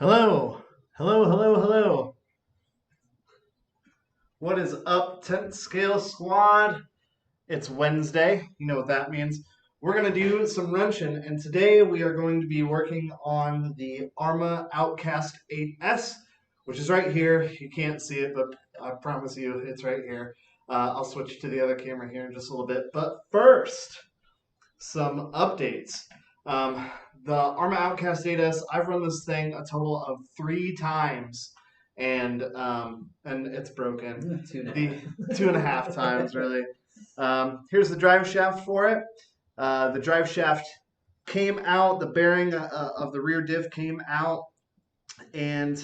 Hello, hello. What is up, 10th Scale Squad? It's Wednesday. You know what that means. We're going to do some wrenching, and today we are going to be working on the Arma Outcast 8S, which is right here. You can't see it, but I promise you it's right here. I'll switch to the other camera here in just a little bit. But first, some updates. Um, the Arma Outcast 8S, I've run this thing a total of 3 times, and it's broken. Two and a The half. 2.5 times, really. Here's the drive shaft for it. The drive shaft came out, the bearing of the rear diff came out, and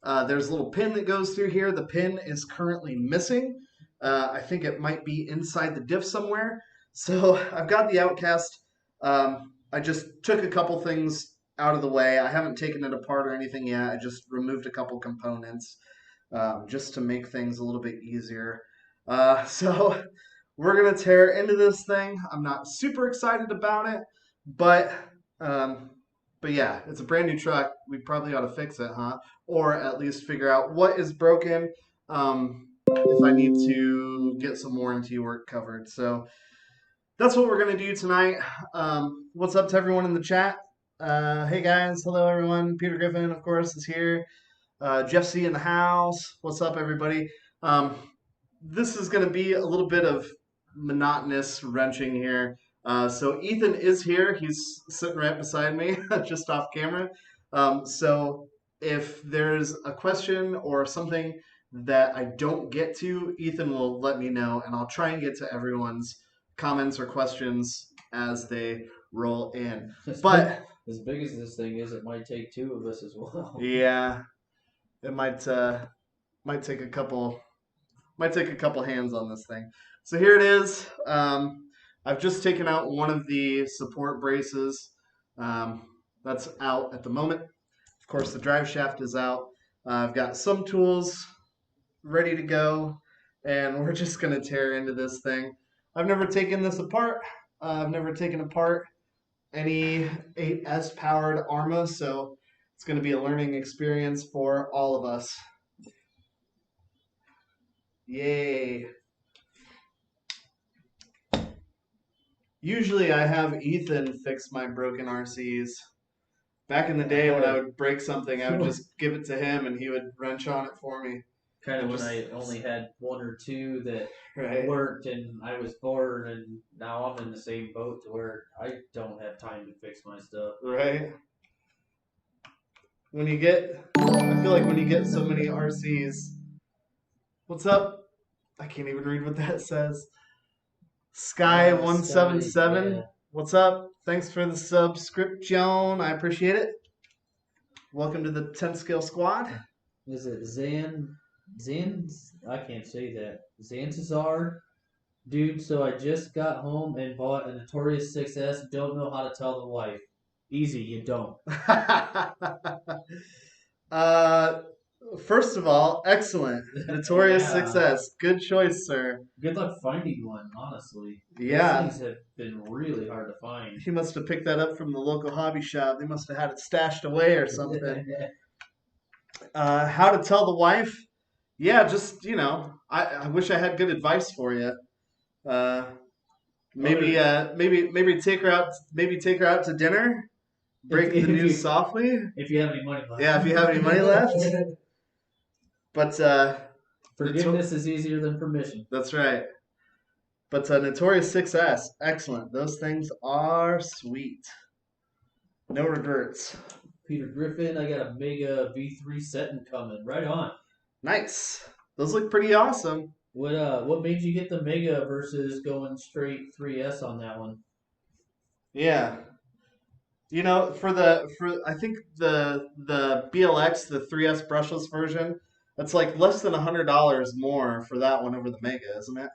there's a little pin that goes through here. The pin is currently missing. I think it might be inside the diff somewhere. So I've got the Outcast. I just took a couple things out of the way. I haven't taken it apart or anything yet. I just removed a couple components just to make things a little bit easier. So we're going to tear into this thing. I'm not super excited about it, but um, but yeah, it's a brand new truck. We probably ought to fix it, huh? Or at least figure out what is broken. If I need to get some warranty work covered. So that's what we're going to do tonight. What's up to everyone in the chat? Hey guys, hello everyone. Peter Griffin, of course, is here. Jeff C in the house. What's up, everybody? This is going to be a little bit of monotonous wrenching here. So Ethan is here. He's sitting right beside me, just off camera. So if there's a question or something that I don't get to, Ethan will let me know, and I'll try and get to everyone's comments or questions as they roll in. But as big as this thing is, it might take two of us as well. yeah, it might take a couple hands on this thing. So here it is. I've just taken out one of the support braces. That's out at the moment. Of course, the drive shaft is out. I've got some tools ready to go, and we're just going to tear into this thing. I've never taken this apart. I've never taken apart any 8S powered Arma, so it's going to be a learning experience for all of us. Yay. Usually I have Ethan fix my broken RCs. Back in the day when I would break something, I would just give it to him and he would wrench on it for me. Kind of when I only had one or two that worked and I was bored, and now I'm in the same boat to where I don't have time to fix my stuff. Right. I feel like when you get so many RCs, what's up? I can't even read what that says. Sky177. Yeah. What's up? Thanks for the subscription. I appreciate it. Welcome to the 10 Scale Squad. Is it Zan? I can't say that. Zanzazar? Dude, so I just got home and bought a Notorious 6S. Don't know how to tell the wife. Easy, you don't. First of all, excellent. Notorious 6S. Good choice, sir. Good luck finding one, honestly. Yeah. These things have been really hard to find. He must have picked that up from the local hobby shop. They must have had it stashed away or something. How to tell the wife? Yeah, just, I wish I had good advice for you. Maybe take her out to dinner. Break the news softly. If you have any money left. Yeah, if you have any money left. But forgiveness is easier than permission. That's right. But Notorious 6S, excellent. Those things are sweet. No regrets. Peter Griffin, I got a Mega V3 setting coming. Right on. Nice. Those look pretty awesome. What made you get the Mega versus going straight 3S on that one? Yeah. I think the BLX, the 3S brushless version, that's like less than $100 more for that one over the Mega, isn't it?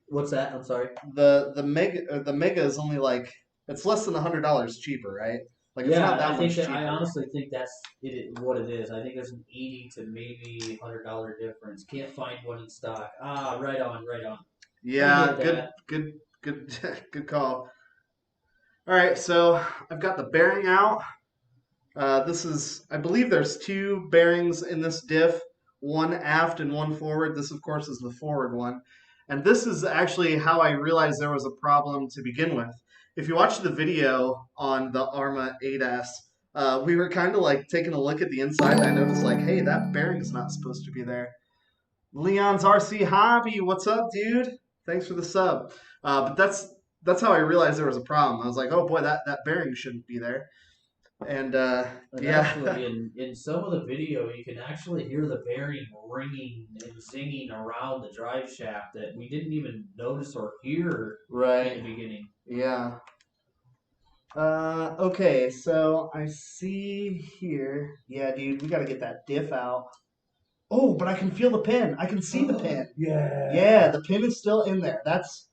What's that? I'm sorry. The Mega is only like, it's less than $100 cheaper, right? Like it's not that much cheaper. I honestly think that's what it is. I think there's an $80 to maybe $100 difference. Can't find one in stock. Ah, right on. Yeah, good call. All right, so I've got the bearing out. This is, I believe there's two bearings in this diff, one aft and one forward. This, of course, is the forward one. And this is actually how I realized there was a problem to begin with. If you watch the video on the Arma 8S, we were kind of like taking a look at the inside, and I noticed like, hey, that bearing's not supposed to be there. Leon's RC Hobby, what's up, dude? Thanks for the sub. But that's how I realized there was a problem. I was like, oh boy, that bearing shouldn't be there. And And yeah, actually, in some of the video, you can actually hear the bearing ringing and zinging around the drive shaft that we didn't even notice or hear in right, the beginning. yeah. Okay, so I see here. Yeah, dude, we gotta get that diff out. Oh, but I can feel the pin. I can see the pin. Yeah. Yeah, the pin is still in there. That's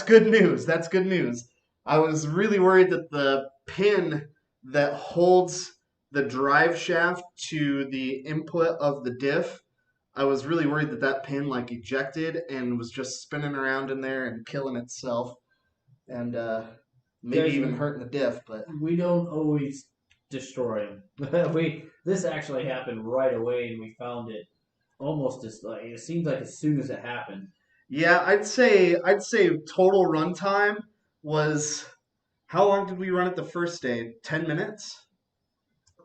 good news. That's good news. I was really worried that the pin that holds the drive shaft to the input of the diff, I was really worried that that pin like ejected and was just spinning around in there and killing itself, and maybe Guys, even hurting the diff. But we don't always destroy them. This actually happened right away, and we found it almost as like it seems like as soon as it happened. yeah, I'd say total runtime was, how long did we run it the first day? 10 minutes?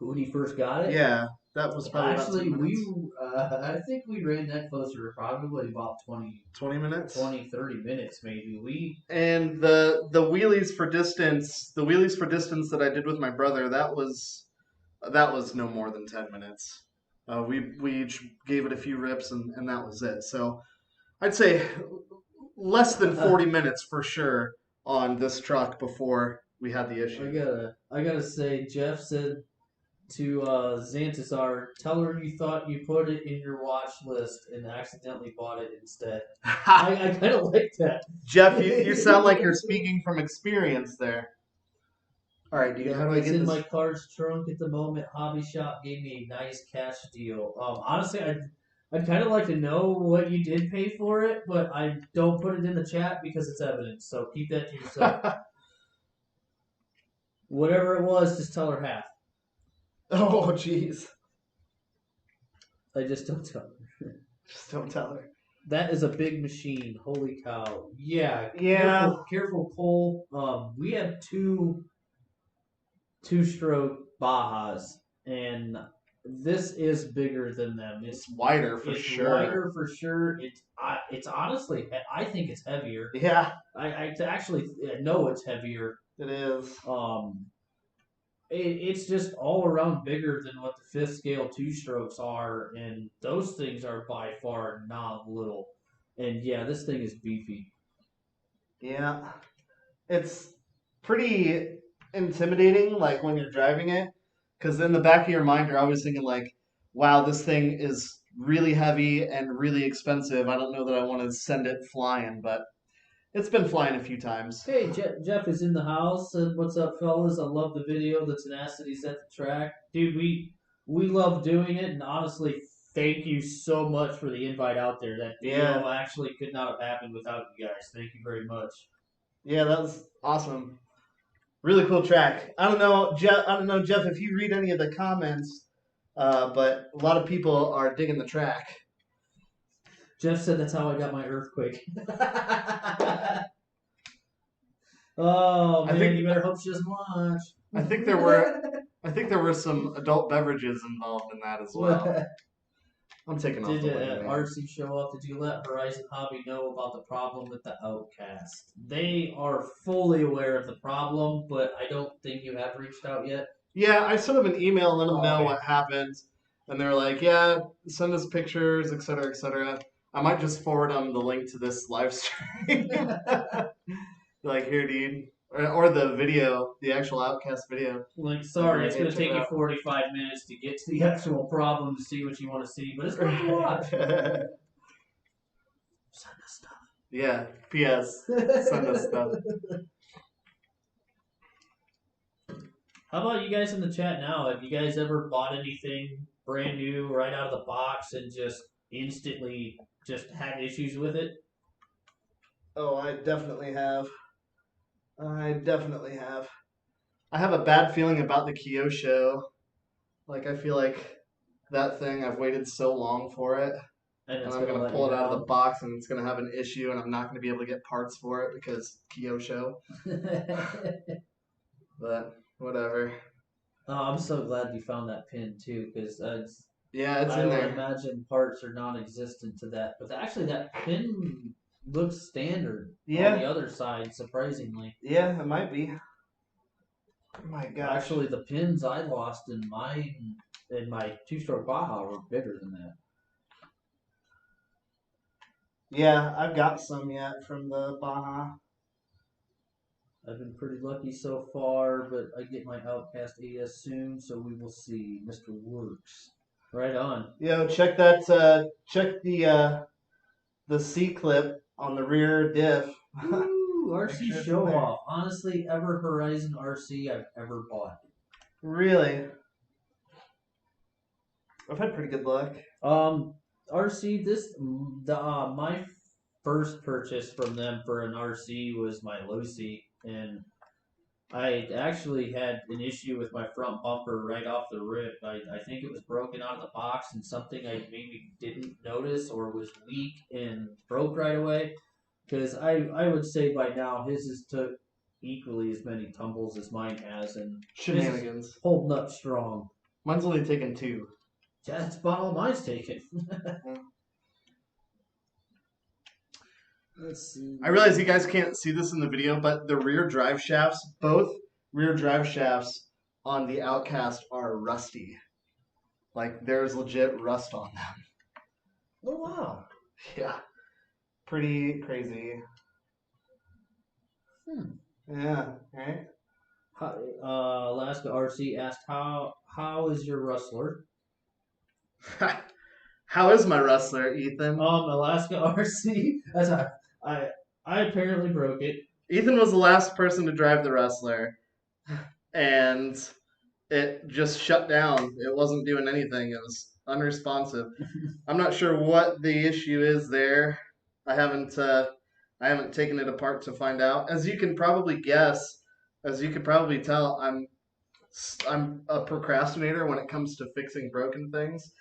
When he first got it, Yeah, that was probably about actually 10 minutes. I think we ran that closer to probably about 20 minutes? 30 minutes maybe. And the wheelies for distance, the wheelies for distance that I did with my brother, that was no more than 10 minutes. We each gave it a few rips and that was it. So I'd say less than 40 minutes for sure on this truck before we had the issue. I gotta say, Jeff said to Xanthazar, tell her you thought you put it in your watch list and accidentally bought it instead. I kind of like that. Jeff, you sound like you're speaking from experience there. All right, dude. How do I It's get in this? my car's trunk at the moment. Hobby Shop gave me a nice cash deal. Honestly, I'd kind of like to know what you did pay for it, but I don't put it in the chat because it's evidence. So keep that to yourself. Whatever it was, just tell her half. Oh, jeez. I just don't tell her. Just don't tell her. That is a big machine. Holy cow. Yeah. Yeah. Careful, Cole. We have two-stroke Bajas, and this is bigger than them. It's wider for it's sure. wider for sure. It's honestly, I think it's heavier. Yeah, I actually know it's heavier. it is. It's just all around bigger than what the fifth scale two strokes are, and those things are by far not little. And yeah, this thing is beefy. Yeah. It's pretty intimidating, like when you're driving it, because in the back of your mind, you're always thinking, like, wow, this thing is really heavy and really expensive. I don't know that I want to send it flying, but it's been flying a few times. Hey, Jeff is in the house. What's up, fellas? I love the video. The tenacity's at the track, dude. We love doing it, and honestly, thank you so much for the invite out there. That video actually could not have happened without you guys. Thank you very much. Yeah, that was awesome. Really cool track. I don't know, Jeff, if you read any of the comments, but a lot of people are digging the track. Jeff said that's how I got my earthquake. Oh man, you better hope she doesn't watch. I think there were some adult beverages involved in that as well. I'm taking off the Did RC show up? Did you let Horizon Hobby know about the problem with the Outcast? They are fully aware of the problem, but I don't think you have reached out yet. Yeah, I sent them an email and let them know what happened, and they're like, "Yeah, send us pictures, etc., etc." I might just forward them the link to this live stream. Like, here, dude. Or the video, the actual Outcast video. Like, sorry, it's going to take you 45 minutes to get to the actual problem to see what you want to see, but it's fun to watch. Send us stuff. Yeah, P.S. Send us stuff. How about you guys in the chat now? Have you guys ever bought anything brand new right out of the box and just instantly just had issues with it? Oh, I definitely have. I I have a bad feeling about the Kyosho. Like I feel like that thing, I've waited so long for it, And and it's I'm gonna gonna let pull you it out of down. the box, and it's gonna have an issue, and I'm not gonna be able to get parts for it because Kyosho. But whatever. Oh, I'm so glad you found that pin too, because Yeah, it's I in would there. imagine parts are non-existent to that. But actually, that pin looks standard on the Yeah, other side, surprisingly. yeah, it might be. Oh my gosh. Actually, the pins I lost in mine in my two-stroke Baja were bigger than that. Yeah, I've got some yet from the Baja. I've been pretty lucky so far, but I get my Outcast AS soon, so we will see. Mr. Works. Right on. Yo, check that. Check the C clip on the rear diff. Woo! Make RC sure it's in show there. off. Honestly, ever Horizon RC I've ever bought. Really, I've had pretty good luck. RC my first purchase from them for an RC was my Lucy, and I actually had an issue with my front bumper right off the rip. I think it was broken out of the box and something I maybe didn't notice or was weak and broke right away. Because I would say by now his has took equally as many tumbles as mine has, and his is Shenanigans. holding up strong. Mine's only taken 2. Yeah, that's about all mine's taken. Let's see. I realize you guys can't see this in the video, but the rear drive shafts, both rear drive shafts on the Outcast are rusty. Like there's legit rust on them. Oh wow. Yeah, pretty crazy. Yeah, right. Alaska RC asked how is your rustler? How is my rustler, Ethan? Alaska RC. I apparently broke it. Ethan was the last person to drive the rustler, and it just shut down. It wasn't doing anything. It was unresponsive. I'm not sure what the issue is there. I haven't taken it apart to find out. As you can probably guess, as you could probably tell, I'm a procrastinator when it comes to fixing broken things.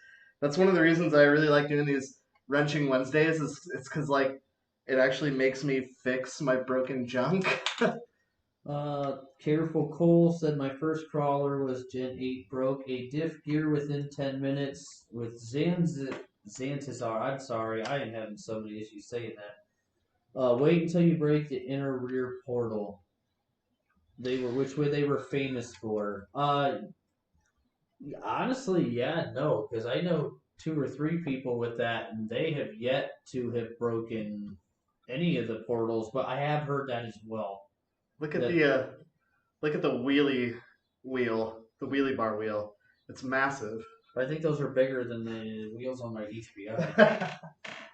That's one of the reasons I really like doing these wrenching Wednesdays. It's because like it actually makes me fix my broken junk. Careful Cole said my first crawler was Gen 8 broke a diff gear within 10 minutes with Xantizar. I'm sorry, I am having so many issues saying that. Wait until you break the inner rear portal. Which way they were famous for. Honestly, yeah, no, because I know 2 or 3 people with that, and they have yet to have broken any of the portals. But I have heard that as well. Look at That the wheelie wheel, the wheelie bar wheel. It's massive. I think those are bigger than the wheels on my HBI.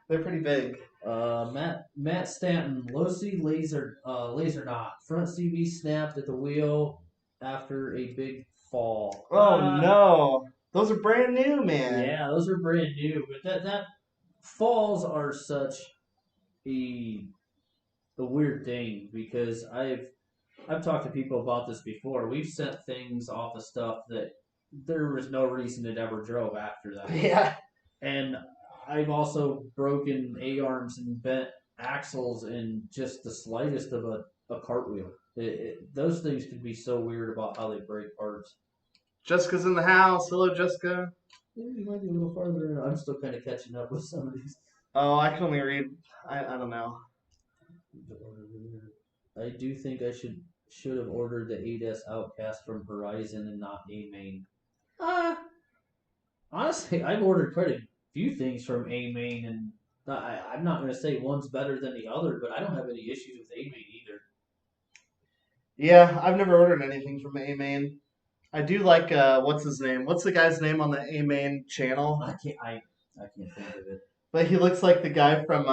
They're pretty big. Matt Stanton, Losi laser knot. Front CV snapped at the wheel after a big fall. Oh no, those are brand new, man. Yeah, those are brand new, but that falls are such a weird thing because I've talked to people about this before. We've sent things off of stuff that there was no reason it ever drove after that. Yeah. And I've also broken A-arms and bent axles in just the slightest of a cartwheel. Those things can be so weird about how they break parts. Jessica's in the house. Hello, Jessica. You might be a little farther in. I'm still kind of catching up with some of these. Oh, I can only read. I don't know. I do think I should have ordered the 8S Outcast from Horizon and not A-Main. Honestly, I've ordered quite a few things from A-Main, and I'm not going to say one's better than the other, but I don't have any issues with A-Main either. Yeah, I've never ordered anything from A-Main. I do like what's his name? What's the guy's name on the A-Main channel? I can't think of it. But he looks like the guy from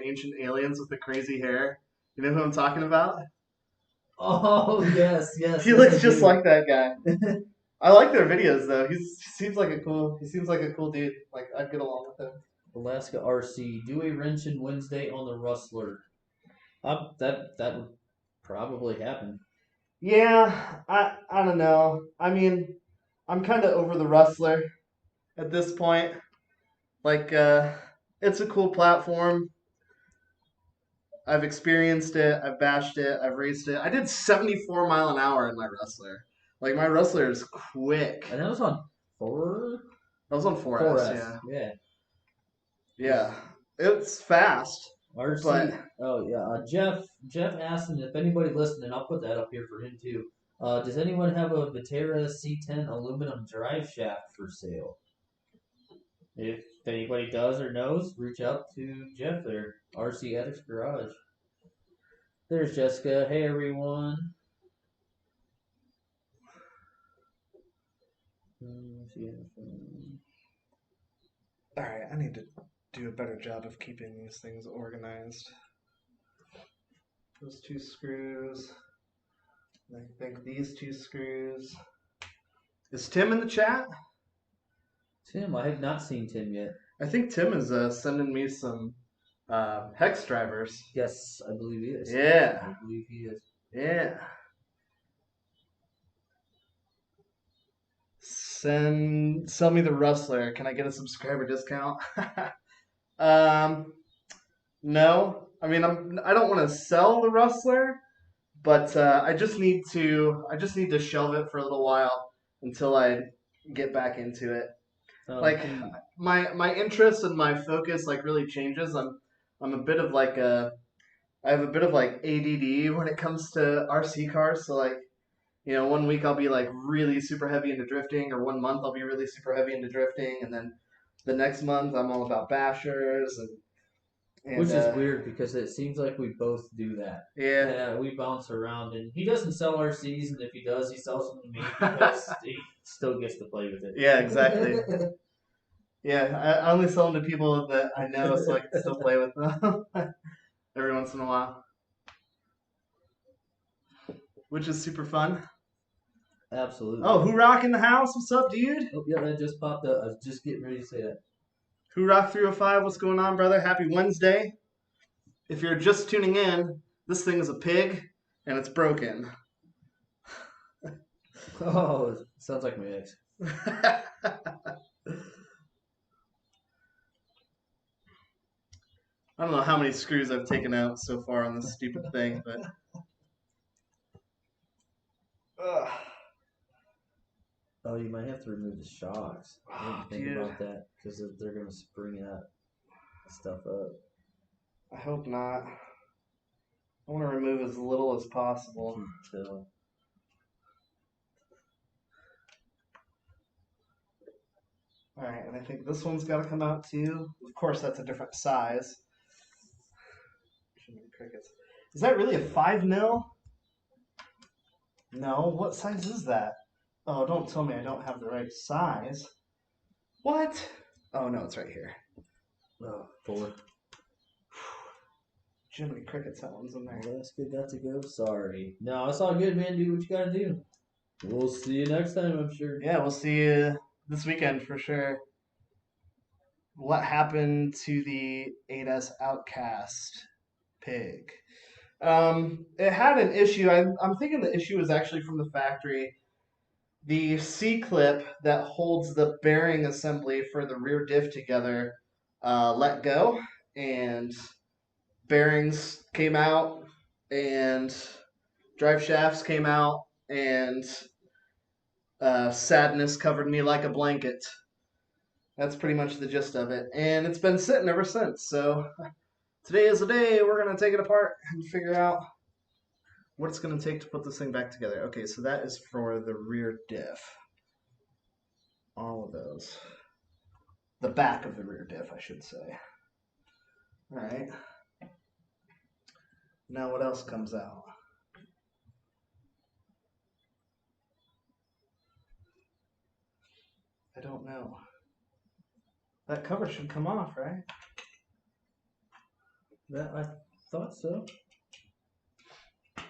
Ancient Aliens with the crazy hair. You know who I'm talking about? Oh yes, yes. He looks just like that guy. I like their videos though. He seems like a cool dude. Like I'd get along with him. Alaska RC, do a wrench in Wednesday on the Rustler. That would probably happen. Yeah, I don't know. I mean, I'm kind of over the Rustler at this point. Like, it's a cool platform. I've experienced it. I've bashed it. I've raced it. I did 74 mile an hour in my Rustler. Like my Rustler is quick. And that was on 4? I was on 4S. 4S. Yeah, Yeah. yeah. It's fast, but RC. Oh yeah. Jeff asked, and if anybody listening, I'll put that up here for him too. Does anyone have a Vitera C10 aluminum drive shaft for sale? If anybody does or knows, reach out to Jeff there. RC Addicts Garage. There's Jessica. Hey everyone. all right. I need to do a better job of keeping these things organized. Those 2 screws. I think these 2 screws. Is Tim in the chat? Tim, I have not seen Tim yet. I think Tim is sending me some hex drivers. Yes, I believe he is. Yeah. I believe he is. Yeah. Sell me the Rustler. Can I get a subscriber discount? No. I mean, I don't want to sell the Rustler, but I just need to shelve it for a little while until I get back into it. Like my interest and my focus like really changes. I'm a bit of like I have a bit of like ADD when it comes to RC cars. So like, you know, one week I'll be like really super heavy into drifting, or one month I'll be really super heavy into drifting, and then the next month I'm all about bashers and which is weird because it seems like we both do that. Yeah. We bounce around, and he doesn't sell RCs, and if he does, he sells them to me because he still gets to play with it. Yeah, exactly. Yeah, I only sell them to people that I know, so I can still play with them every once in a while, which is super fun. Absolutely. Oh, who rock in the house? What's up, dude? Oh, yeah, that just popped up. I was just getting ready to say that. Who rock 305? What's going on, brother? Happy Wednesday. If you're just tuning in, this thing is a pig and it's broken. Oh, sounds like my ex. I don't know how many screws I've taken out so far on this stupid thing, but oh, you might have to remove the shocks. I didn't think about that because they're going to spring that stuff up. I hope not. I want to remove as little as possible. Alright, and I think this one's got to come out too. Of course, that's a different size. Is that really a 5 mil? No, what size is that? Oh, don't tell me I don't have the right size. What? Oh, no, it's right here. Oh, 4. Jiminy crickets, that one's in there. Well, that's good, got to go. Sorry. No, it's all good, man. Do what you gotta do. We'll see you next time, I'm sure. Yeah, we'll see you this weekend for sure. What happened to the 8S Outcast pig? It had an issue. I'm thinking the issue is actually from the factory. The C-clip that holds the bearing assembly for the rear diff together let go, and bearings came out, and drive shafts came out, and sadness covered me like a blanket. That's pretty much the gist of it, and it's been sitting ever since. So today is the day we're going to take it apart and figure out what it's going to take to put this thing back together. Okay, so that is for the rear diff. All of those. The back of the rear diff, I should say. All right. Now what else comes out? I don't know. That cover should come off, right? That I thought so. I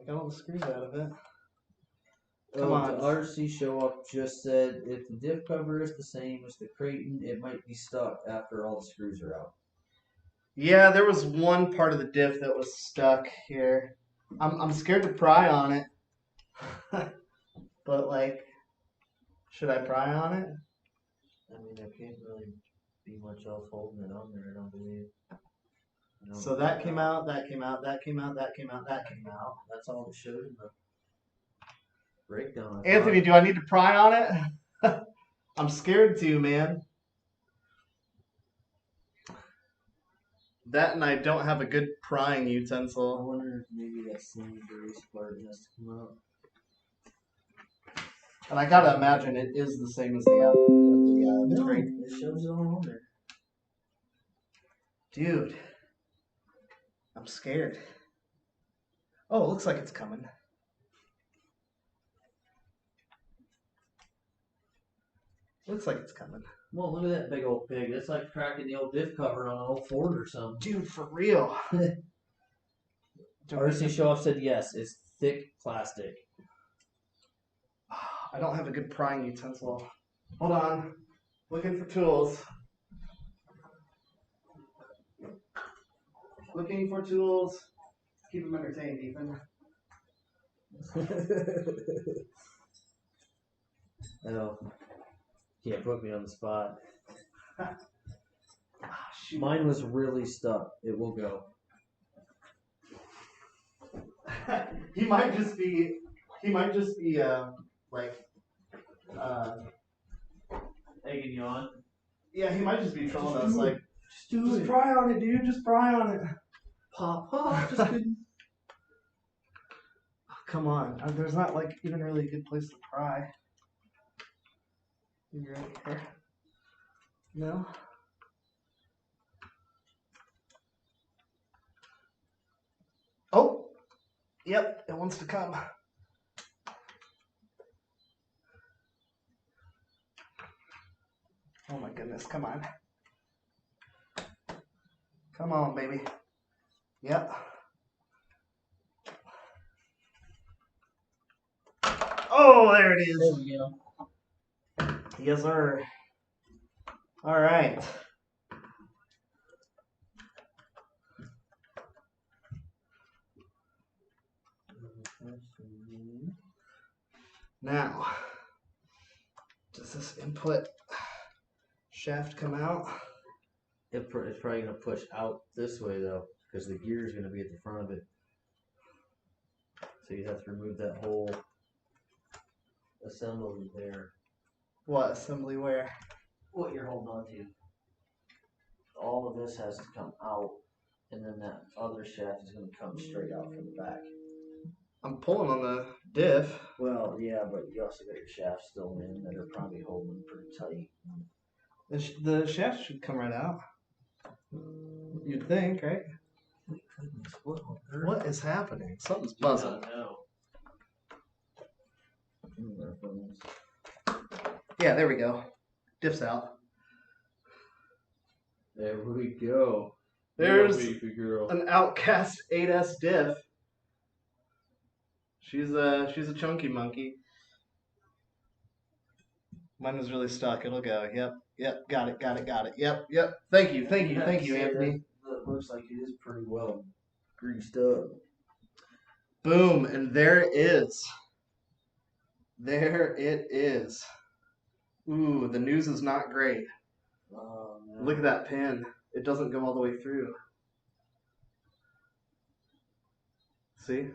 got all the screws out of it. Come on. The RC show up just said if the diff cover is the same as the Creighton, it might be stuck after all the screws are out. Yeah, there was one part of the diff that was stuck here. I'm scared to pry on it. But like, should I pry on it? I mean, there can't really be much else holding it on there, I don't believe. So that came out, that came out, that came out, that came out, that came out. That's all it showed in the breakdown. Anthony, do I need to pry on it? I'm scared to, man. That and I don't have a good prying I utensil. wonder if maybe that same grease part has to come out. And I gotta imagine it is the same as the No, grate. it shows it all on there. Dude, I'm scared. Oh, it looks like it's coming. Looks like it's coming. Well, look at that big old pig. That's like cracking the old diff cover on an old Ford or something. Dude, for real. RC Show Off said yes, it's thick plastic. I don't have a good prying utensil. Hold on. Looking for tools. Looking for tools. Keep them entertained, Ethan. Oh, can't put me on the spot. Shoot. Mine was really stuck. It will go. He might just be like Egging you on. yeah, he might just be trolling us like Just pry on it, dude, just pry on it. Pop, just couldn't. Come on. There's not like even really a good place to pry. You're right here. No? Oh! Yep, it wants to come. Oh my goodness, come on. Come on, baby. Yep. Oh, there it is. There we go. Yes, sir. All right. Now, does this input shaft come out? It's probably going to push out this way, though, because the gear is going to be at the front of it. So you have to remove that whole assembly there. What assembly where? What you're holding on to. All of this has to come out, and then that other shaft is going to come straight out from the back. I'm pulling on the diff. Well, yeah, but you also got your shafts still in that are probably holding pretty tight. The shaft should come right out. You'd think, right? What is happening? Something's buzzing. Yeah, there we go. Diff's out. There we go. There's baby girl. an Outcast 8S diff. She's a chunky monkey. Mine was really stuck. It'll go. Yep. Got it. Yep. Thank you, Anthony. That looks like it is pretty well greased up. Boom, and there it is. There it is. Ooh, the news is not great. Oh, no. Look at that pin. It doesn't go all the way through. See?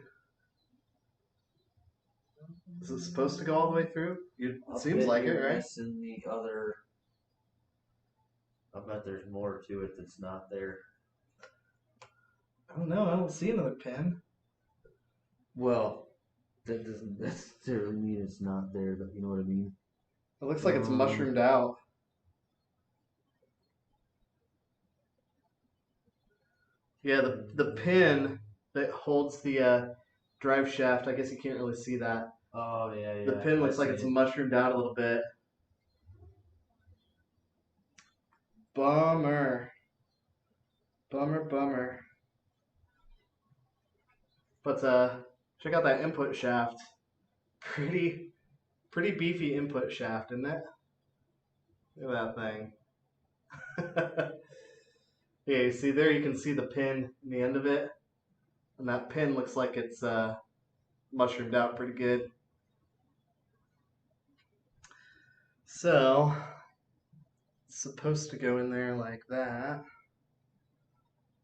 Is it supposed to go all the way through? It seems like it, right? In the other, I bet there's more to it that's not there. I don't know. I don't see another pin. Well, that doesn't necessarily mean it's not there, but you know what I mean? It looks like it's mushroomed out. Yeah, the pin that holds the drive shaft, I guess you can't really see that. Oh, yeah. The pin looks like it's mushroomed out a little bit. Bummer. But check out that input shaft. Pretty beefy input shaft, isn't it? Look at that thing. Yeah, you see there, you can see the pin in the end of it. And that pin looks like it's mushroomed out pretty good. So, it's supposed to go in there like that.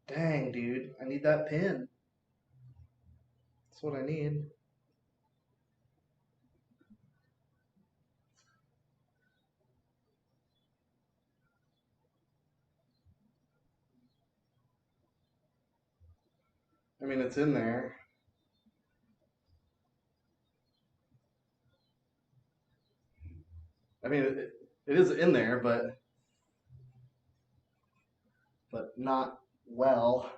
Dang, dude, I need that pin. That's what I need. I mean, it's in there. I mean, it is in there, but not well.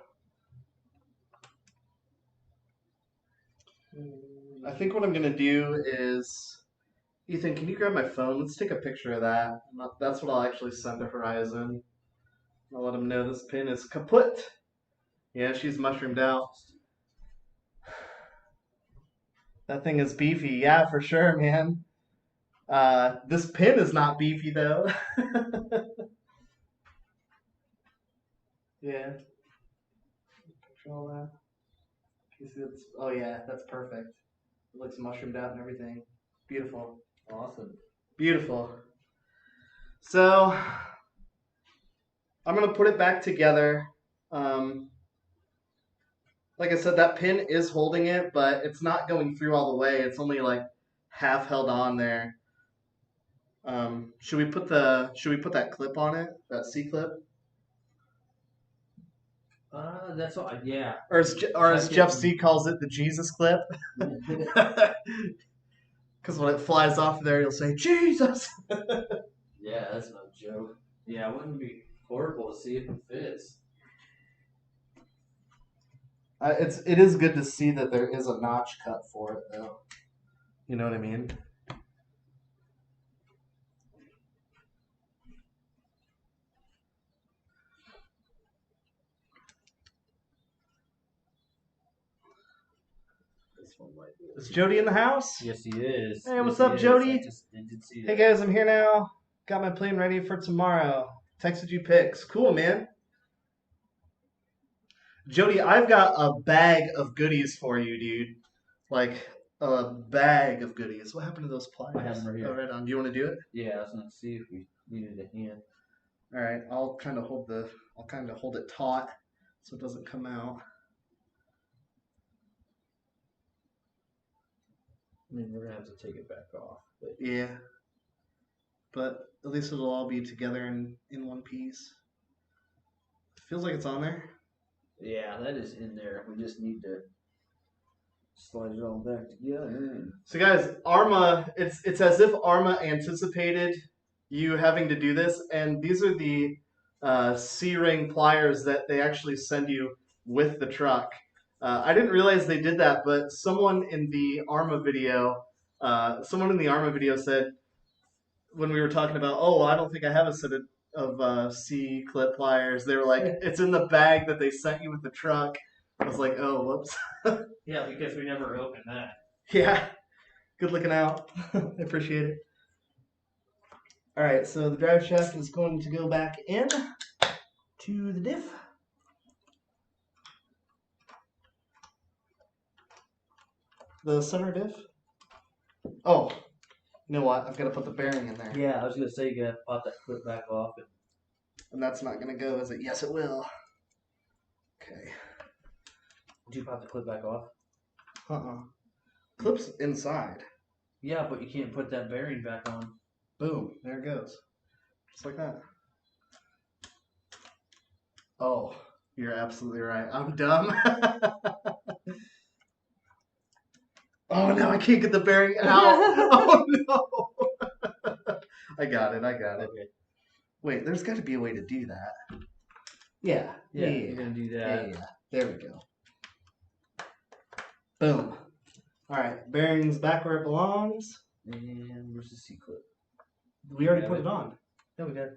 I think what I'm gonna do is, Ethan, can you grab my phone? Let's take a picture of that. That's what I'll actually send to Horizon. I'll let them know this pin is kaput. Yeah, she's mushroomed out. That thing is beefy. Yeah, for sure, man. This pin is not beefy though. Yeah. Control that. You see it's, oh yeah, that's perfect. It looks mushroomed out and everything. Beautiful. Awesome. Beautiful. So I'm gonna put it back together. Like I said, that pin is holding it, but it's not going through all the way. It's only like half held on there. Should we put that clip on it? That C clip? That's all. Yeah. Or as Jeff C calls it, the Jesus clip. Because when it flies off there, you'll say Jesus. Yeah, that's no joke. Yeah, it wouldn't be horrible to see if it fits. It is good to see that there is a notch cut for it, though. You know what I mean? Is Jody in the house? Yes, he is. Hey, what's Yes, up, he is. Jody? I did see that. Hey guys, I'm here now. Got my plane ready for tomorrow. Texted you pics. Cool, man. Jody, I've got a bag of goodies for you, dude. Like a bag of goodies. What happened to those pliers? I have them right here. Oh, right on. Do you want to do it? Yeah, I was gonna see if we needed a hand. All right. I'll kind of hold it taut so it doesn't come out. I mean, we're gonna have to take it back off. But Yeah. But at least it'll all be together in one piece. Feels like it's on there. yeah, that is in there. We just need to slide it all back together. So guys, Arma, it's as if Arma anticipated you having to do this, and these are the C-ring pliers that they actually send you with the truck. I didn't realize they did that, but someone in the Arma video said, when we were talking about, oh, I don't think I have a set of C-clip pliers, they were like, it's in the bag that they sent you with the truck. I was like, oh, whoops. Yeah, because we never opened that. Yeah, good looking out. I appreciate it. All right, so the drive shaft is going to go back in to the diff. The center diff. Oh, you know what? I've got to put the bearing in there. Yeah, I was gonna say you gotta pop that clip back off. And that's not going to go, is it? Yes, it will. Okay. Did you pop the clip back off? Clip's inside. Yeah, but you can't put that bearing back on. Boom. There it goes. Just like that. Oh, you're absolutely right. I'm dumb. Oh, no, I can't get the bearing out. Oh, no. I got it. Okay. Wait, there's got to be a way to do that. Yeah. You're gonna do that. Yeah. There we go. Boom. All right, bearings back where it belongs. And where's the C clip? We already put it on. No, we got.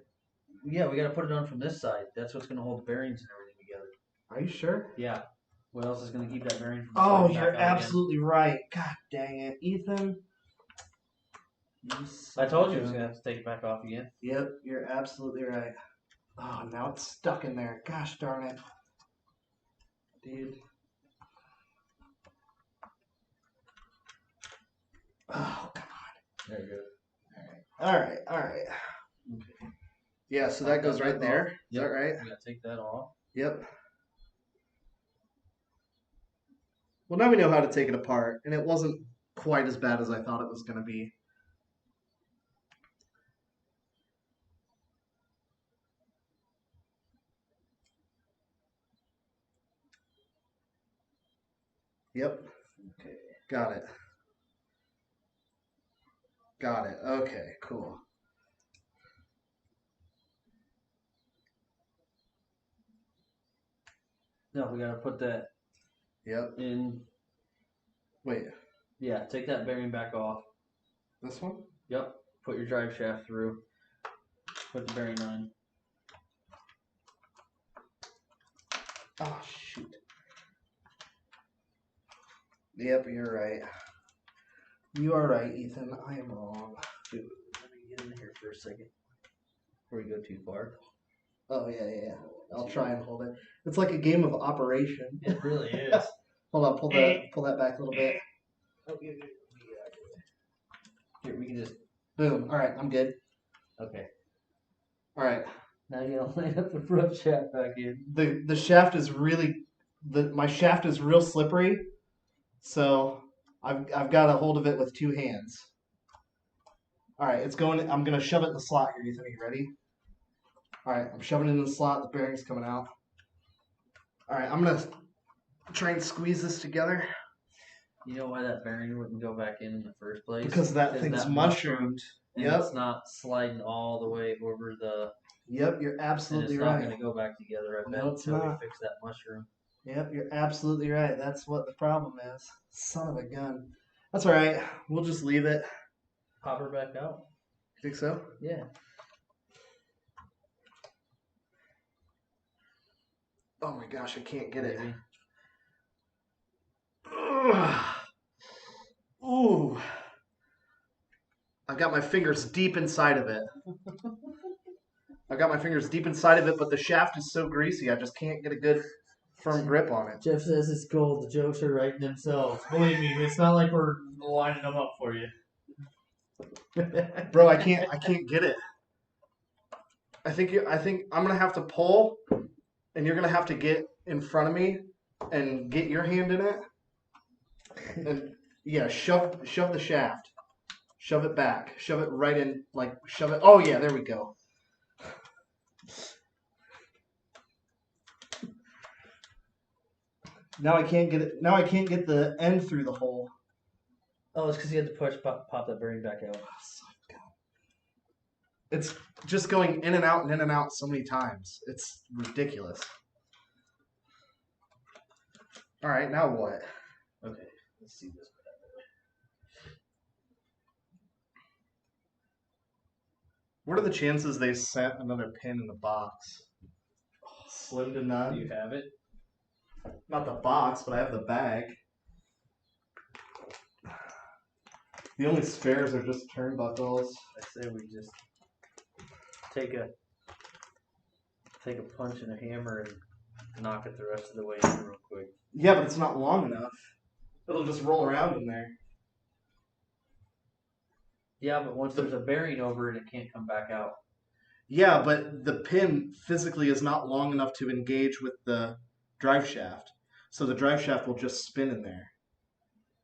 Yeah, we got to put it on from this side. That's what's gonna hold the bearings and everything together. Are you sure? Yeah. What else is gonna keep that bearing from? Oh, you're absolutely right. God dang it, Ethan. I told you I was gonna have to take it back off again. Yep, you're absolutely right. Oh, now it's stuck in there. Gosh darn it, dude. There you go. All right. Okay. Yeah, so that goes right there. Is Yep. that right? We gotta take that off. Yep. Well, now we know how to take it apart, and it wasn't quite as bad as I thought it was going to be. Yep. Okay. Got it. Got it. Okay, cool. No, we gotta put that Yep. in. Wait, Yeah, take that bearing back off. this one? Yep. Put your drive shaft through. Put the bearing on. Oh, shoot. Yep, you're right. You are right, Ethan. I am wrong. Dude, let me get in here for a second. Before we go too far. Oh, yeah. I'll try and hold it. It's like a game of Operation. It really is. Hold on, pull that back a little bit. Okay. Here, we can just. Boom. All right, I'm good. Okay. All right. Now you gotta line up the front shaft back in. The shaft is really my shaft is real slippery, so I've got a hold of it with two hands. All right, it's going. I'm gonna shove it in the slot here. Ethan, are you ready? All right, I'm shoving it in the slot. The bearing's coming out. All right, I'm gonna try and squeeze this together. You know why that bearing wouldn't go back in the first place? Because that thing's mushroomed. And Yep. it's not sliding all the way over the. Yep, you're absolutely and it's right. not going to go back together. I bet No, it's until not. we fix that mushroom. Yep, you're absolutely right. That's what the problem is. Son of a gun. That's all right. We'll just leave it. Pop her back out. Think so? Yeah. Oh my gosh, I can't get Maybe. it. Ugh. Ooh. I've got my fingers deep inside of it. But the shaft is so greasy, I just can't get a good firm grip on it. Jeff says it's cold. The jokes are writing themselves. Believe me, it's not like we're lining them up for you. Bro, I can't get it. I think I'm gonna have to pull, and you're gonna have to get in front of me and get your hand in it. And yeah, shove the shaft. Shove it back. Shove it right in, like shove it. Oh yeah, there we go. Now I can't get it. Now I can't get the end through the hole. Oh, it's because you had to pop that bearing back out. It's just going in and out so many times. It's ridiculous. All right, now what? Okay, let's see this. What are the chances they sent another pin in the box? Slim to none. Do you have it? Not the box, but I have the bag. The only spares are just turnbuckles. I say we just take a punch and a hammer and knock it the rest of the way in real quick. Yeah, but it's not long enough. It'll just roll around in there. Yeah, but once there's a bearing over it, it can't come back out. Yeah, but the pin physically is not long enough to engage with the drive shaft. So the drive shaft will just spin in there.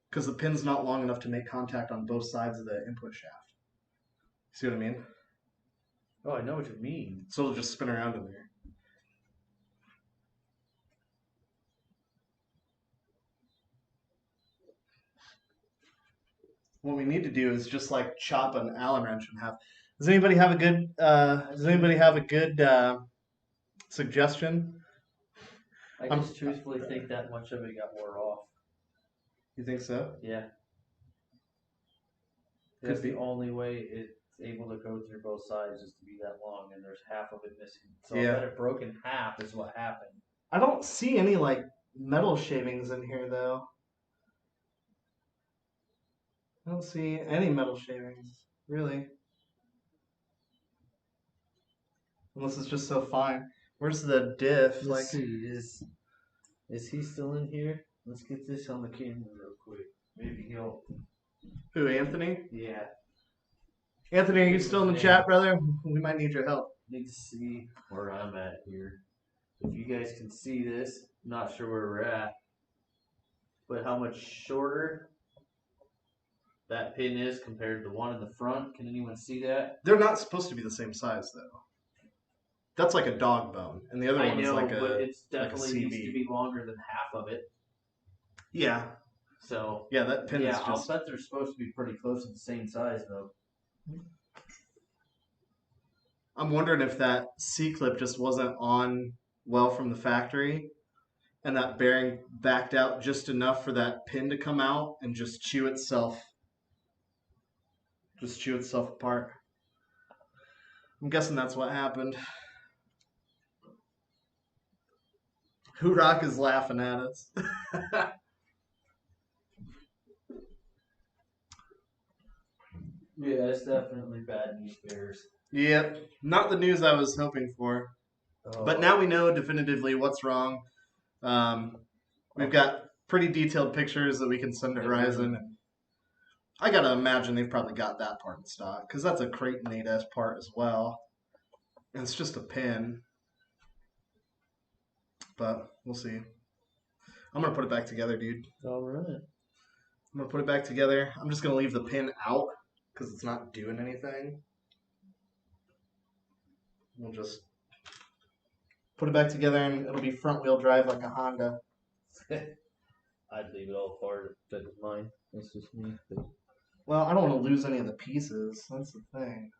Because the pin's not long enough to make contact on both sides of the input shaft. See what I mean? Oh, I know what you mean. So it'll just spin around in there. What we need to do is just like chop an Allen wrench in half. Does anybody have a good suggestion? I just truthfully think that much of it got wore off. You think so? Yeah. That's the only way it's able to go through both sides is to be that long, and there's half of it missing. So I bet it broke in half is what happened. I don't see any like metal shavings in here though. I don't see any metal shavings, really. Unless it's just so fine. Where's the diff? Let's see. Is he still in here? Let's get this on the camera real quick. Maybe he'll. Who, Anthony? Yeah. Anthony, are you still in the chat, brother? We might need your help. Need to see where I'm at here. If you guys can see this, not sure where we're at, but how much shorter that pin is compared to the one in the front. Can anyone see that? They're not supposed to be the same size, though. That's like a dog bone, and the other one is like but a it's definitely like a needs CV. to be longer than half of it. Yeah. So yeah, that pin is I'll just. bet they're supposed to be pretty close to the same size, though. I'm wondering if that C clip just wasn't on well from the factory, and that bearing backed out just enough for that pin to come out and just chew itself apart. I'm guessing that's what happened. Hoorok is laughing at us. Yeah, it's definitely bad news bears. Yep, not the news I was hoping for. But now we know definitively what's wrong. We've got pretty detailed pictures that we can send to Horizon. I gotta imagine they've probably got that part in stock, because that's a Crate and 8S part as well. And it's just a pin. But we'll see. I'm gonna put it back together, dude. Alright. I'm gonna put it back together. I'm just gonna leave the pin out, because it's not doing anything. We'll just put it back together, and it'll be front wheel drive like a Honda. I'd leave it all apart if that was mine. That's just me. But... Well, I don't want to lose any of the pieces. That's the thing.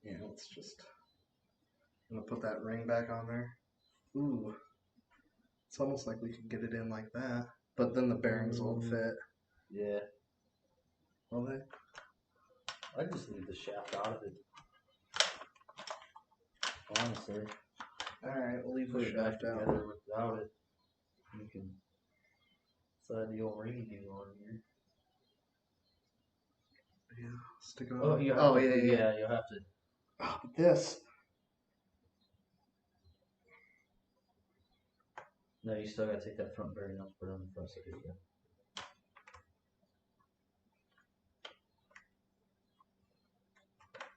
Yeah, let's just. I'm gonna put that ring back on there. Ooh, it's almost like we could get it in like that, but then the bearings won't fit. Yeah. Will they? I'd just leave the shaft out of it. Honestly. Alright, we'll leave the shaft out. Without it. You can slide the old ring you on here. Yeah, stick it on. Oh, yeah, you'll have to. Oh, but this. No, you still gotta take that front bearing out, put it on the front side.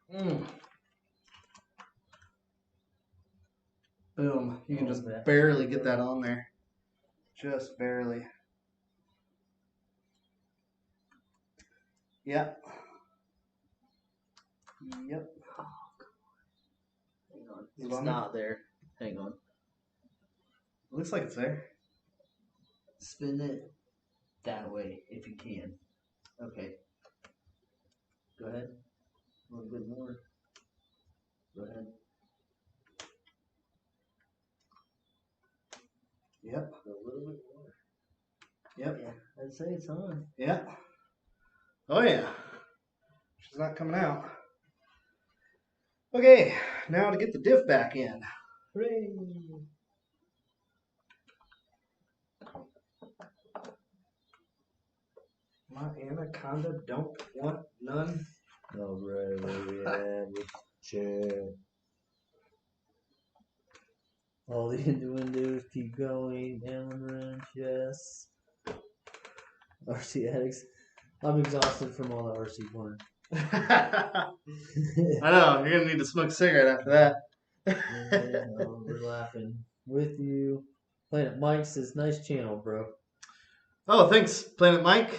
Yeah. Boom. You can just barely get that on there. Just barely. Yep. Yep. Hang on. It's not there. Hang on. Looks like it's there. Spin it that way if you can. Okay. Go ahead. A little bit more. Go ahead. Yep. A little bit more. Yep. Yeah, I'd say it's on. Yep. Oh yeah. She's not coming out. Okay, now to get the diff back in. Hooray! My anaconda don't want none. Alright, where we at? Check. All the innuendos keep going. Allen wrench, yes. RC addicts. I'm exhausted from all the RC porn. I know, you're gonna need to smoke a cigarette after that. Yeah, no, we're laughing with you. Planet Mike says, nice channel, bro. Oh, thanks, Planet Mike.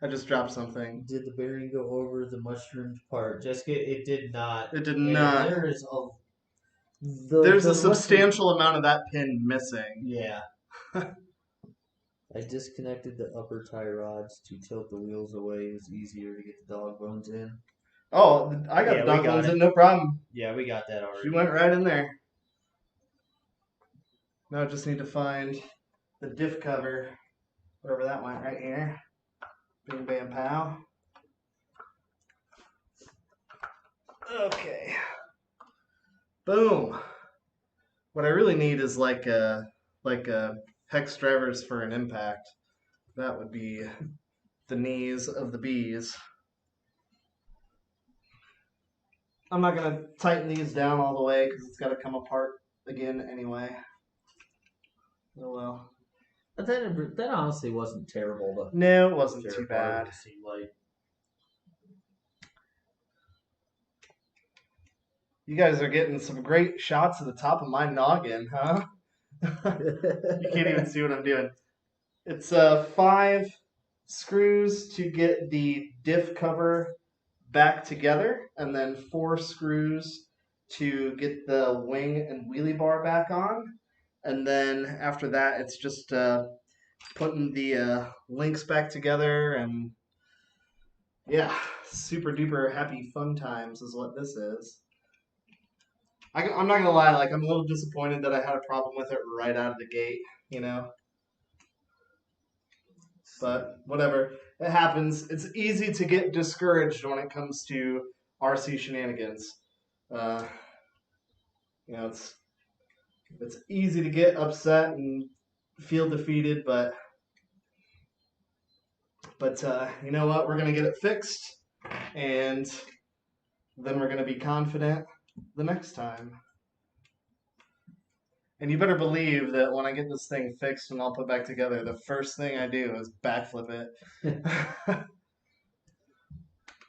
I just dropped something. Did the bearing go over the mushroomed part? Jessica, it did not. It did not. There is There's a substantial amount of that pin missing. Yeah. I disconnected the upper tie rods to tilt the wheels away. It was easier to get the dog bones in. Oh, I got dog bones in, no problem. Yeah, we got that already. She went right in there. Now I just need to find the diff cover, wherever that went, right here. Bing, bam, pow. Okay. Boom. What I really need is like a hex drivers for an impact. That would be the knees of the bees. I'm not going to tighten these down all the way because it's got to come apart again anyway. Oh well. But that honestly wasn't terrible. But No, it wasn't tear too apart, bad. It seemed like. You guys are getting some great shots of the top of my noggin, huh? You can't even see what I'm doing. It's 5 screws to get the diff cover back together, and then 4 screws to get the wing and wheelie bar back on. And then after that, it's just putting the links back together, and yeah, super duper happy fun times is what this is. I'm not gonna lie, like I'm a little disappointed that I had a problem with it right out of the gate, you know. But whatever, it happens. It's easy to get discouraged when it comes to RC shenanigans. Uh, you know, it's easy to get upset and feel defeated, but you know what? We're gonna get it fixed, and then we're gonna be confident the next time. And you better believe that when I get this thing fixed and all put back together, the first thing I do is backflip it.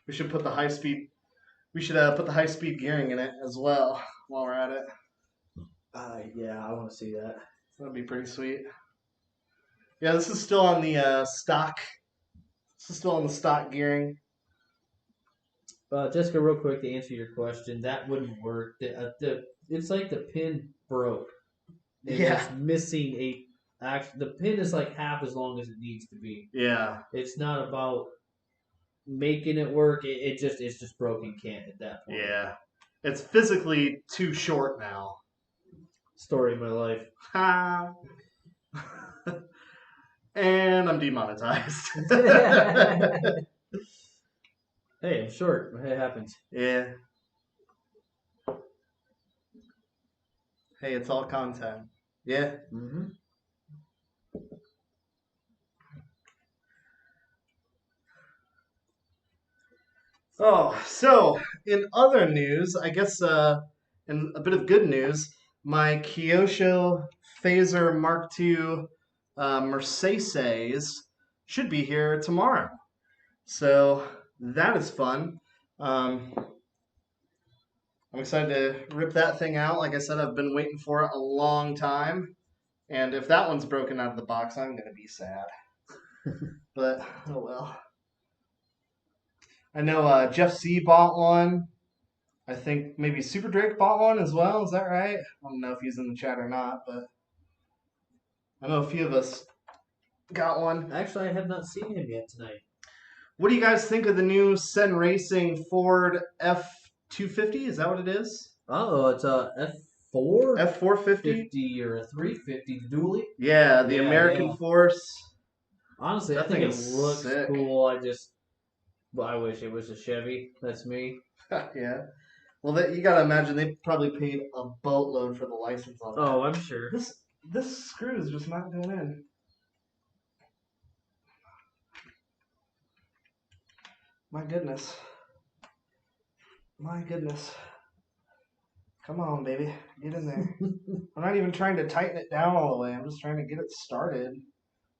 We should put the high speed. We should put the high speed gearing in it as well while we're at it. Yeah, I want to see that. That'd be pretty sweet. Yeah, this is still on the stock. This is still on the stock gearing. Jessica, real quick to answer your question, that wouldn't work. It's like the pin broke. And Yeah. It's missing the pin is like half as long as it needs to be. Yeah. It's not about making it work. It's just broken. Can't at that point. Yeah. It's physically too short now. Story of my life. Ha. And I'm demonetized. Hey, I'm short. It happens. Yeah. Hey, it's all content. Yeah. Mm-hmm. Oh, so in other news, I guess in a bit of good news, my Kyosho Phaser Mark II Mercedes should be here tomorrow. So that is fun. I'm excited to rip that thing out. Like I said, I've been waiting for it a long time. And if that one's broken out of the box, I'm going to be sad. But, oh well. I know Jeff C. bought one. I think maybe Super Drake bought one as well. Is that right? I don't know if he's in the chat or not, but I know a few of us got one. Actually, I have not seen him yet tonight. What do you guys think of the new Sen Racing Ford F250? Is that what it is? Oh, it's a F4? F450? 50 or a 350 dually? Yeah, the American Force. Honestly, I think it looks sick. cool. I wish it was a Chevy. That's me. Yeah. Well, you gotta imagine they probably paid a boatload for the license on that. Oh, I'm sure. This screw is just not going in. My goodness. My goodness. Come on, baby. Get in there. I'm not even trying to tighten it down all the way. I'm just trying to get it started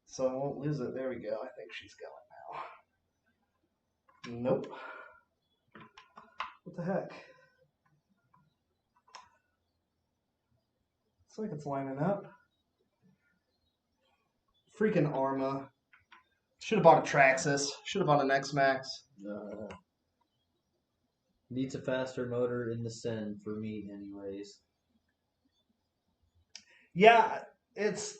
so I won't lose it. There we go. I think she's going now. Nope. What the heck? Looks like it's lining up. Freaking Arma. Should have bought a Traxxas. Should have bought an X-Max. Needs a faster motor in the Sen for me, anyways. Yeah, it's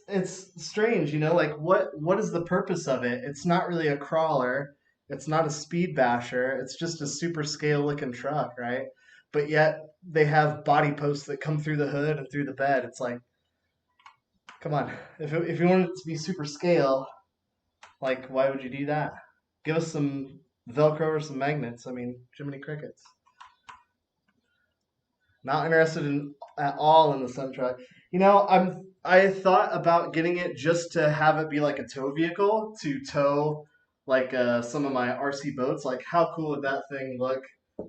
strange, you know. Like, what is the purpose of it? It's not really a crawler. It's not a speed basher. It's just a super scale looking truck, right? But yet they have body posts that come through the hood and through the bed. It's like, come on. If you want it to be super scale, like, why would you do that? Give us some Velcro or some magnets. I mean, Jiminy Crickets. Not interested at all in the Sun truck. You know, I thought about getting it just to have it be like a tow vehicle to tow like some of my RC boats. Like, how cool would that thing look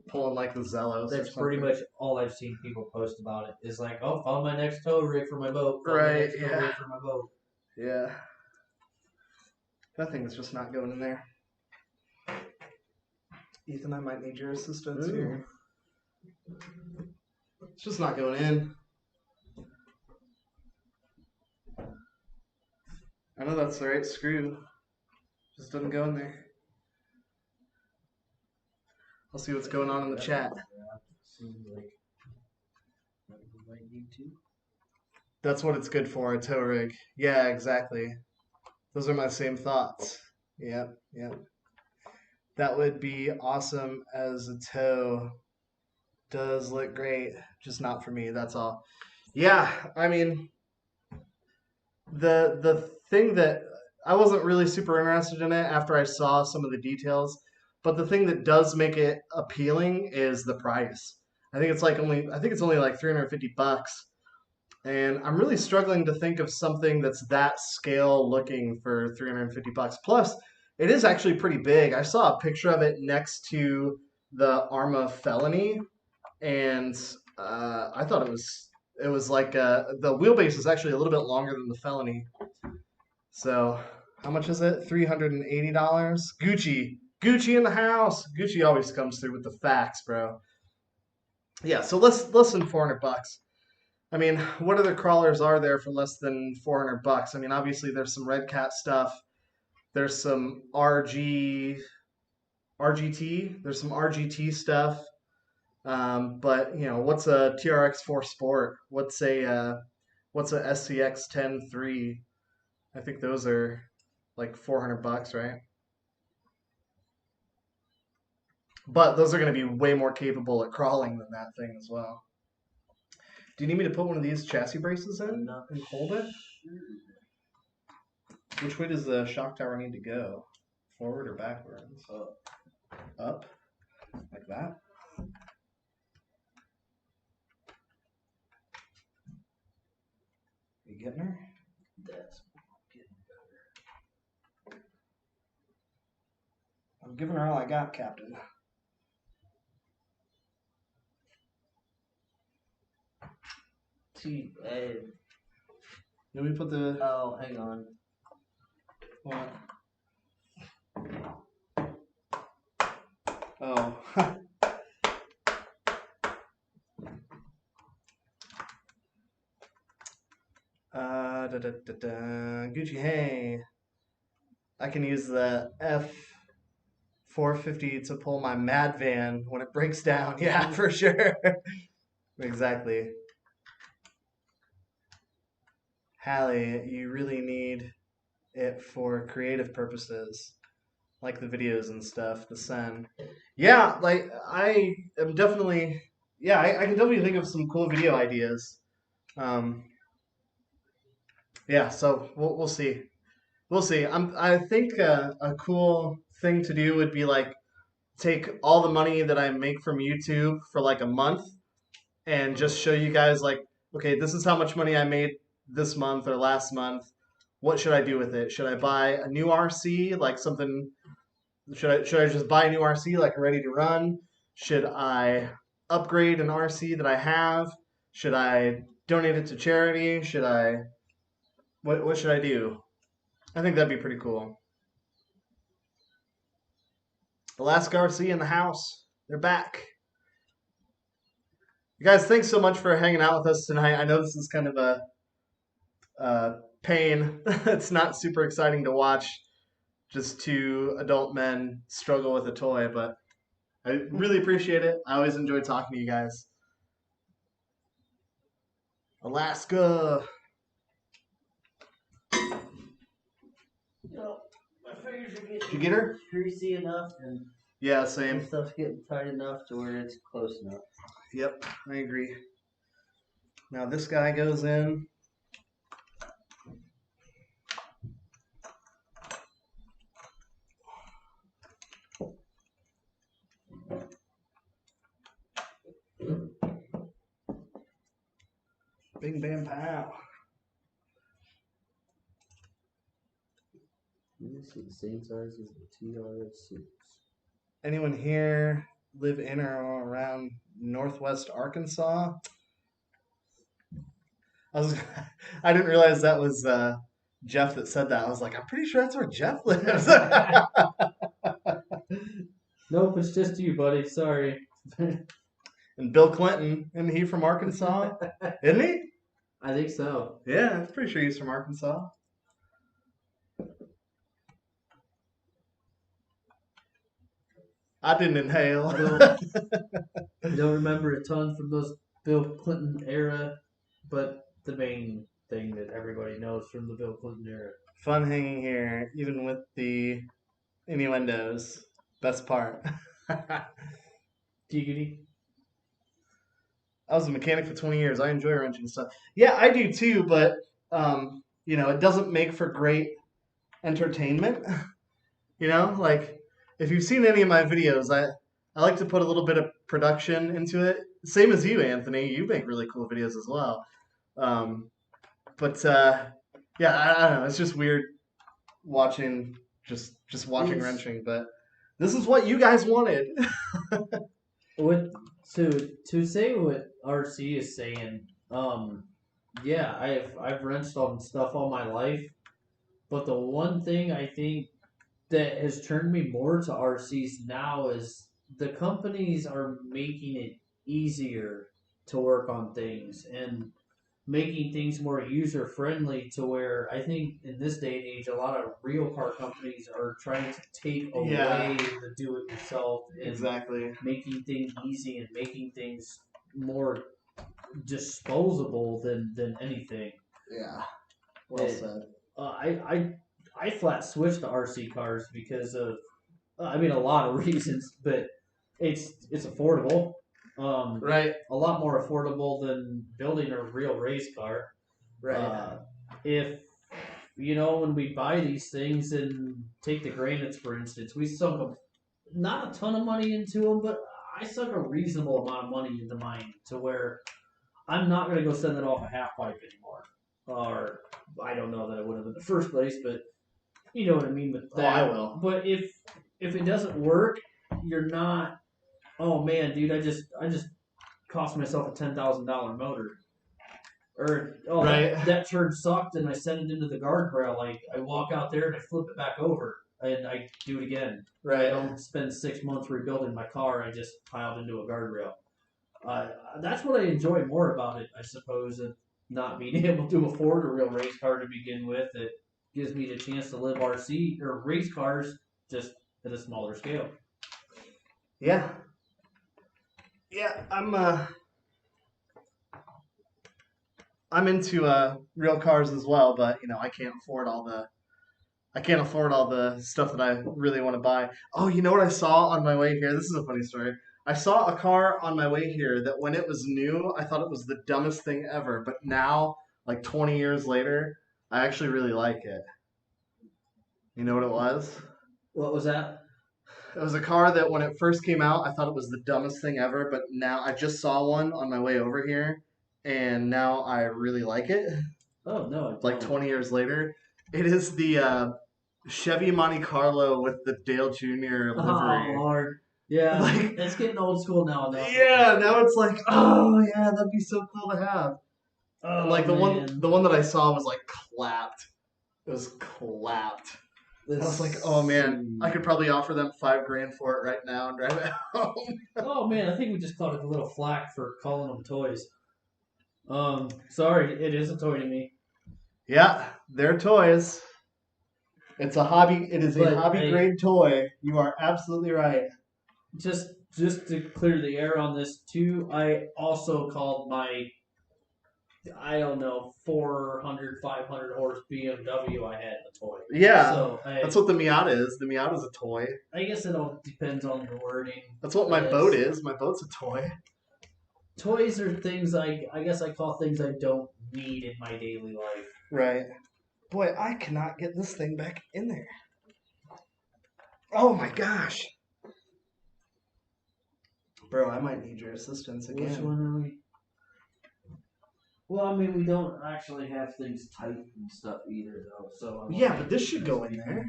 pulling like the Zellos. That's pretty much all I've seen people post about it. Is like, oh, found my next tow rig for my boat. Found my next tow rig for my boat. Yeah. That thing's just not going in there. Ethan, I might need your assistance here. It's just not going in. I know that's the right screw. Just doesn't go in there. I'll see what's going on in the chat. Seems like you might need to. That's what it's good for, a tow rig. Yeah, exactly. Those are my same thoughts. Yep. That would be awesome as a tow. Does look great, just not for me, that's all. Yeah, I mean, the thing that I wasn't really super interested in it after I saw some of the details, but the thing that does make it appealing is the price. I think it's only like $350. And I'm really struggling to think of something that's that scale looking for $350. Plus, it is actually pretty big. I saw a picture of it next to the Arma Felony, and I thought it was like the wheelbase is actually a little bit longer than the Felony. So how much is it? $380. Gucci in the house. Gucci always comes through with the facts, bro. Yeah, so less than $400. I mean, what other crawlers are there for less than $400? I mean, obviously there's some Red Cat stuff. There's some RGT. There's some RGT stuff. But you know, what's a TRX4 Sport? What's a SCX 10-3? I think those are like $400, right? But those are going to be way more capable at crawling than that thing as well. Do you need me to put one of these chassis braces in and hold it? Which way does the shock tower need to go? Forward or backwards? Up? Like that? You getting her? That's getting better. I'm giving her all I got, Captain. See, Let me put the... Oh, hang on. What? Oh. Gucci, hey. I can use the F450 to pull my Mad Van when it breaks down. Yeah, for sure. Exactly. Hallie, you really need it for creative purposes, like the videos and stuff, the send. Yeah, like I am definitely, yeah, I can definitely think of some cool video ideas. Yeah, so we'll see. We'll see. I think a cool thing to do would be like take all the money that I make from YouTube for like a month and just show you guys like, okay, this is how much money I made this month or last month. What should I do with it? Should I buy a new RC, like something? Should I just buy a new RC like ready to run? Should I upgrade an RC that I have? Should I donate it to charity? Should I? What should I do? I think that'd be pretty cool. Alaska RC in the house. They're back. You guys, thanks so much for hanging out with us tonight. I know this is kind of a pain. It's not super exciting to watch just two adult men struggle with a toy, but I really appreciate it. I always enjoy talking to you guys. Alaska. My fingers are getting Did you get her? greasy enough and Yeah, same. stuff's getting tight enough to where it's close enough. Yep, I agree. Now this guy goes in. Bing, bam, pow. This is the same size as the TRS6. Anyone here live in or around Northwest Arkansas. I was I didn't realize that was Jeff that said that. I was like, I'm pretty sure that's where Jeff lives. Nope, it's just you, buddy. Sorry. And Bill Clinton, isn't he from Arkansas? Isn't he? I think so. Yeah, I'm pretty sure he's from Arkansas. I didn't inhale. I don't remember a ton from those Bill Clinton era, but the main thing that everybody knows from the Bill Clinton era. Fun hanging here, even with the innuendos. Best part. Giggity. I was a mechanic for 20 years. I enjoy wrenching stuff. Yeah, I do too, but it doesn't make for great entertainment. Like if you've seen any of my videos, I like to put a little bit of production into it. Same as you, Anthony. You make really cool videos as well. But yeah, I don't know. It's just weird watching just watching wrenching, but this is what you guys wanted. To say what RC is saying, yeah, I've wrenched on stuff all my life, but the one thing I think that has turned me more to RCs now is the companies are making it easier to work on things and making things more user friendly to where I think in this day and age a lot of real car companies are trying to take away the do it yourself and Exactly. making things easy and making things more disposable than anything. Yeah. Well said. I flat switched to RC cars because of a lot of reasons, but it's affordable. Right. A lot more affordable than building a real race car. Right. If when we buy these things and take the granites for instance, we sunk not a ton of money into them, but I sunk a reasonable amount of money into mine to where I'm not going to go send it off a half pipe anymore. Or I don't know that I would have in the first place, but you know what I mean with that. I will. But if it doesn't work, you're not. Oh man, dude, I just cost myself a $10,000 motor. Or right. that turn sucked, and I sent it into the guardrail. Like I walk out there and I flip it back over, and I do it again. Right. I don't spend 6 months rebuilding my car. I just piled into a guardrail. That's what I enjoy more about it, I suppose, and not being able to afford a real race car to begin with. It gives me the chance to live RC or race cars just at a smaller scale. Yeah. Yeah, I'm into real cars as well, but I can't afford all the stuff that I really want to buy. Oh, you know what I saw on my way here? This is a funny story. I saw a car on my way here that when it was new, I thought it was the dumbest thing ever, but now, like 20 years later, I actually really like it. You know what it was? What was that? It was a car that when it first came out, I thought it was the dumbest thing ever, but now I just saw one on my way over here, and now I really like it. Oh, no. I like 20 years later. It is the Chevy Monte Carlo with the Dale Jr. livery. Oh, Lord. Yeah, like, it's getting old school now. Yeah, now it's like, oh, yeah, that'd be so cool to have. Oh, and like the man. one that I saw was like clapped. It was clapped. I was like, oh man, I could probably offer them $5,000 for it right now and drive it home. Oh man, I think we just caught a little flack for calling them toys. Sorry, it is a toy to me. Yeah, they're toys. It's a hobby. It is a hobby grade toy. You are absolutely right. Just to clear the air on this too, I also called my 400, 500 horse BMW I had a toy. Yeah, so that's what the Miata is. The Miata is a toy. I guess it all depends on your wording. That's what my boat is. My boat's a toy. Toys are things I guess I call things I don't need in my daily life. Right. Boy, I cannot get this thing back in there. Oh my gosh. Bro, I might need your assistance again. Which one are we? Well, I mean, we don't actually have things tight and stuff either, though. So yeah, but this should go in there.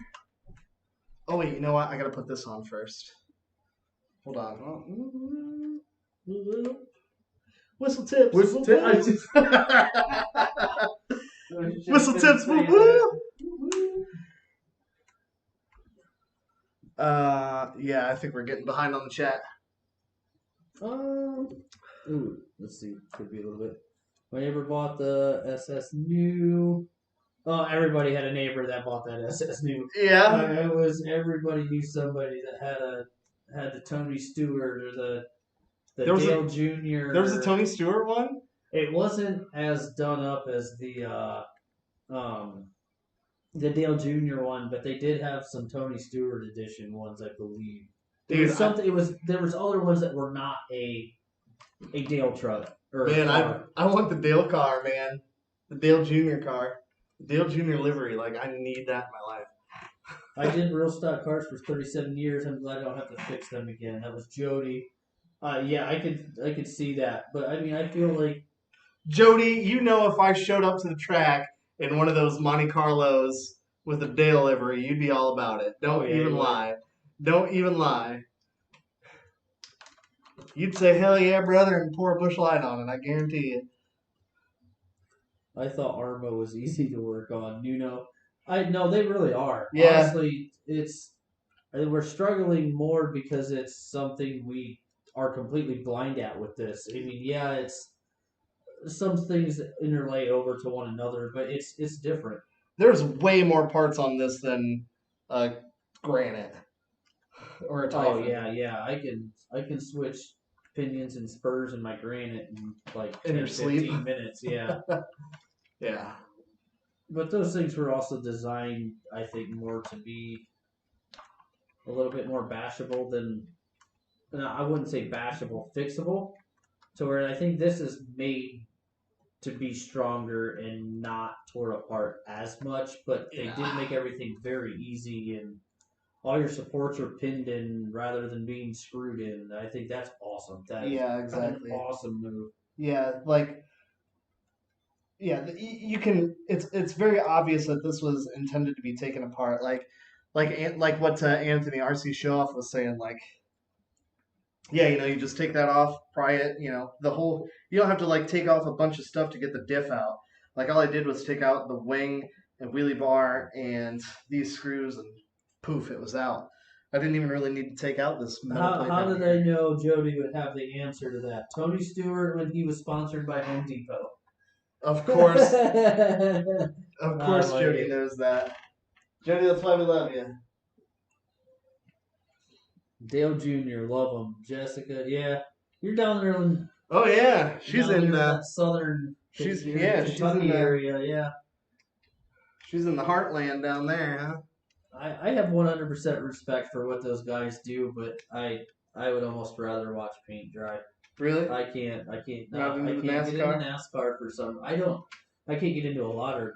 Oh wait, you know what? I gotta put this on first. Hold on. Whistle tips. Whistle tips. Whistle tips. Woo woo. Yeah, I think we're getting behind on the chat. Let's see. Could be a little bit. My neighbor bought the SS New. Oh, everybody had a neighbor that bought that SS New. Yeah. It was everybody knew somebody that had the Tony Stewart or the Dale Jr. There was a Tony Stewart one? It wasn't as done up as the Dale Jr. one, but they did have some Tony Stewart edition ones, I believe. There was other ones that were not a Dale truck. Man, I want the Dale car, man. The Dale Jr. car. Dale Jr. livery. Like, I need that in my life. I did real stock cars for 37 years. I'm glad I don't have to fix them again. That was Jody. Yeah, I could see that. But, I mean, I feel like... Jody, if I showed up to the track in one of those Monte Carlos with a Dale livery, you'd be all about it. Don't even lie. Don't even lie. You'd say, hell yeah, brother, and pour a bush light on it, I guarantee you. I thought Armo was easy to work on. No, they really are. Yeah. Honestly, we're struggling more because it's something we are completely blind at with this. I mean, yeah, it's some things interlay over to one another, but it's different. There's way more parts on this than granite or a Typhon. Oh yeah. I can switch pinions and spurs in my granite in like 10, 15 minutes. Yeah. Yeah. But those things were also designed, I think, more to be a little bit more bashable than, I wouldn't say bashable, fixable. To where I think this is made to be stronger and not tore apart as much, but they did make everything very easy and all your supports are pinned in rather than being screwed in. I think that's awesome. Exactly. An awesome move. Yeah, you can. It's very obvious that this was intended to be taken apart. Like what Anthony RC Showoff was saying. Like, yeah, you just take that off, pry it. The whole. You don't have to take off a bunch of stuff to get the diff out. Like all I did was take out the wing and wheelie bar and these screws, and poof, it was out. I didn't even really need to take out this metal plate. How did I know Jody would have the answer to that? Tony Stewart when he was sponsored by Home Depot. Of course. Jody knows that. Jody, that's why we love you. Dale Jr., love him. Jessica, yeah. You're down there in... Oh, yeah. She's in... that southern... Kentucky area, yeah. She's in the heartland down there, huh? I have 100% respect for what those guys do, but I would almost rather watch paint dry. Really? I can't. No, I can't NASCAR? get into NASCAR for some. I can't get into a lot of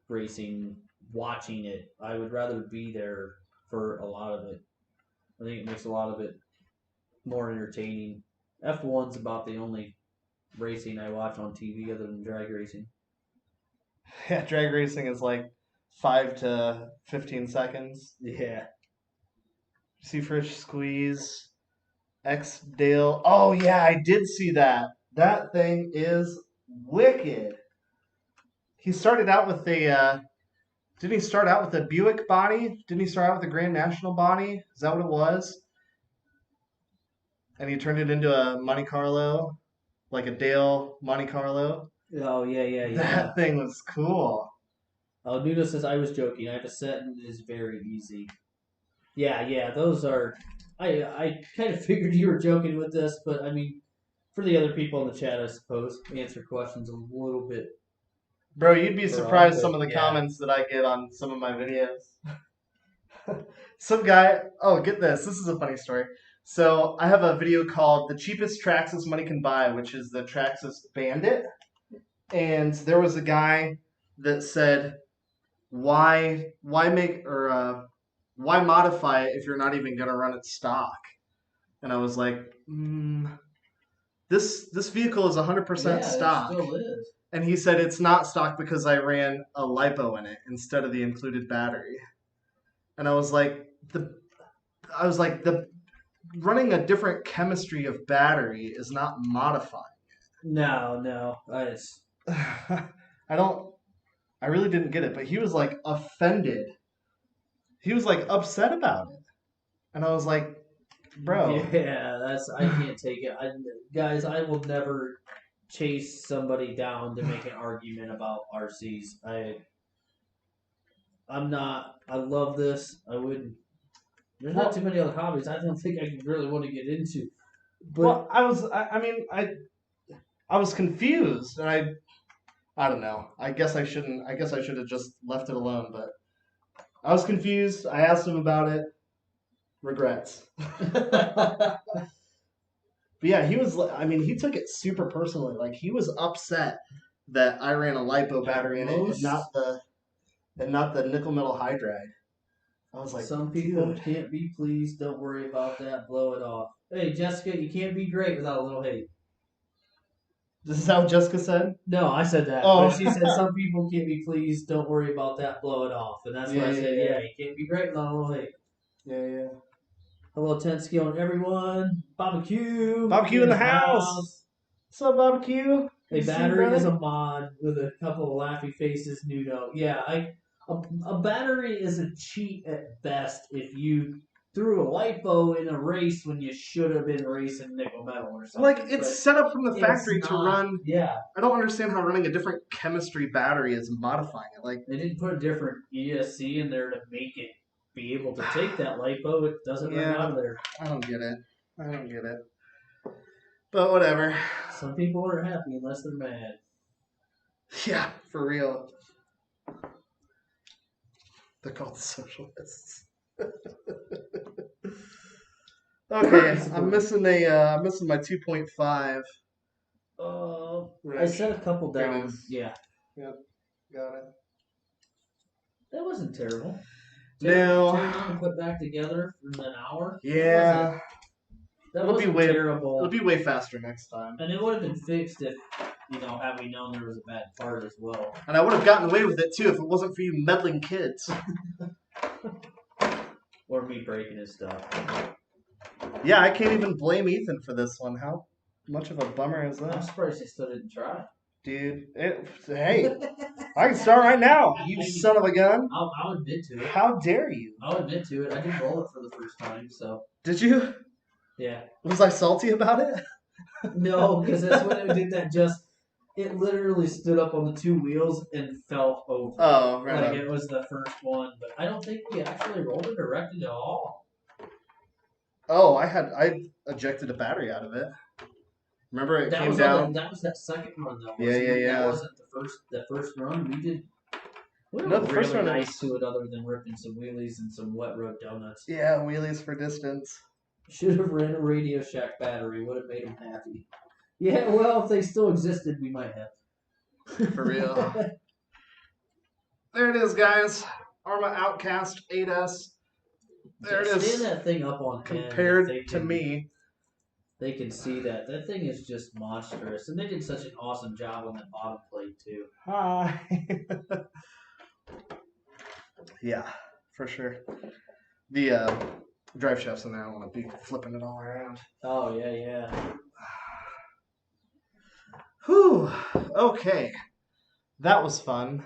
racing watching it. I would rather be there for a lot of it. I think it makes a lot of it more entertaining. F1's about the only racing I watch on TV other than drag racing. Yeah, drag racing is like 5 to 15 seconds. Yeah. Seafrish Squeeze. X Dale. Oh yeah, I did see that. That thing is wicked. He started out with a didn't he start out with a Buick body? Didn't he start out with a Grand National body? Is that what it was? And he turned it into a Monte Carlo, like a Dale Monte Carlo. Oh yeah. That thing was cool. Oh, Nuno says I was joking. I have a set and it is very easy. Yeah, those are. I kind of figured you were joking with this, but I mean, for the other people in the chat, I suppose, answer questions a little bit. Bro, you'd be surprised some of the comments that I get on some of my videos. Some guy, get this. This is a funny story. So I have a video called The Cheapest Traxxas Money Can Buy, which is the Traxxas Bandit. And there was a guy that said, why modify it if you're not even going to run it stock? And I was like, this vehicle is 100% stock. It still is. And he said it's not stock because I ran a lipo in it instead of the included battery. And I was like, running a different chemistry of battery is not modifying. No. I don't. I really didn't get it, but he was like offended. He was like upset about it, and I was like, bro. Yeah, I can't take it. Guys, I will never chase somebody down to make an argument about RCs. I'm not. I love this. I wouldn't. There's not too many other hobbies I don't think I really want to get into. But Well, I was confused, and I don't know. I guess I shouldn't. I guess I should have just left it alone. But I was confused. I asked him about it. Regrets. But yeah, he was. I mean, he took it super personally. Like he was upset that I ran a lipo battery in it, and not the nickel metal hydride. I was like, some people dude. can't be pleased. Don't worry about that. Blow it off. Hey, Jessica, you can't be great without a little hate. This is how Jessica said. No, I said that. Oh. But she said some people can't be pleased. Don't worry about that. Blow it off. And that's why I said, yeah, you can't be great without a little hate. Yeah. Hello, 10 skill and everyone. Barbecue. Barbecue in the house. What's up, barbecue? A battery is a mod with a couple of laughy faces. Nudo. Yeah, a battery is a cheat at best if you threw a lipo in a race when you should have been racing nickel metal or something. Like it's set up from the factory to run. Yeah. I don't understand how running a different chemistry battery is modifying it. Like they didn't put a different ESC in there to make it be able to take that lipo. It doesn't run out of there. I don't get it. But whatever. Some people are happy unless they're mad. Yeah, for real. They're called socialists. Okay, I'm missing my 2.5. I set a couple down. Yeah. Yep, got it. That wasn't terrible. No. Turn on and put back together in an hour. Yeah. That wasn't terrible. It'll be way faster next time. And it would have been fixed if, had we known there was a bad part as well. And I would have gotten away with it too if it wasn't for you meddling kids. Or me breaking his stuff. Yeah, I can't even blame Ethan for this one. How much of a bummer is that? I'm surprised he still didn't try. Dude, hey, I can start right now, you son of a gun. I'll admit to it. How dare you? I'll admit to it. I did roll it for the first time, so. Did you? Yeah. Was I salty about it? No, because that's when it did that it literally stood up on the two wheels and fell over. Oh, right. Like it was the first one, but I don't think we actually rolled it or wrecked it at all. Oh, I ejected a battery out of it. Remember it came down? That was that second run though. Yeah. That wasn't the first run. We were the first really run nice to it other than ripping some wheelies and some wet road donuts. Yeah, wheelies for distance. Should have ran a Radio Shack battery. Would have made them happy. Yeah, well, if they still existed, we might have. For real. There it is, guys. Arma Outcast 8S. There it is. Stand that thing up on compared to me. They can see that. That thing is just monstrous. And they did such an awesome job on that bottom plate, too. Hi. Yeah, for sure. The drive shafts in there, I want to be flipping it all around. Oh, yeah. Whew. Okay. That was fun.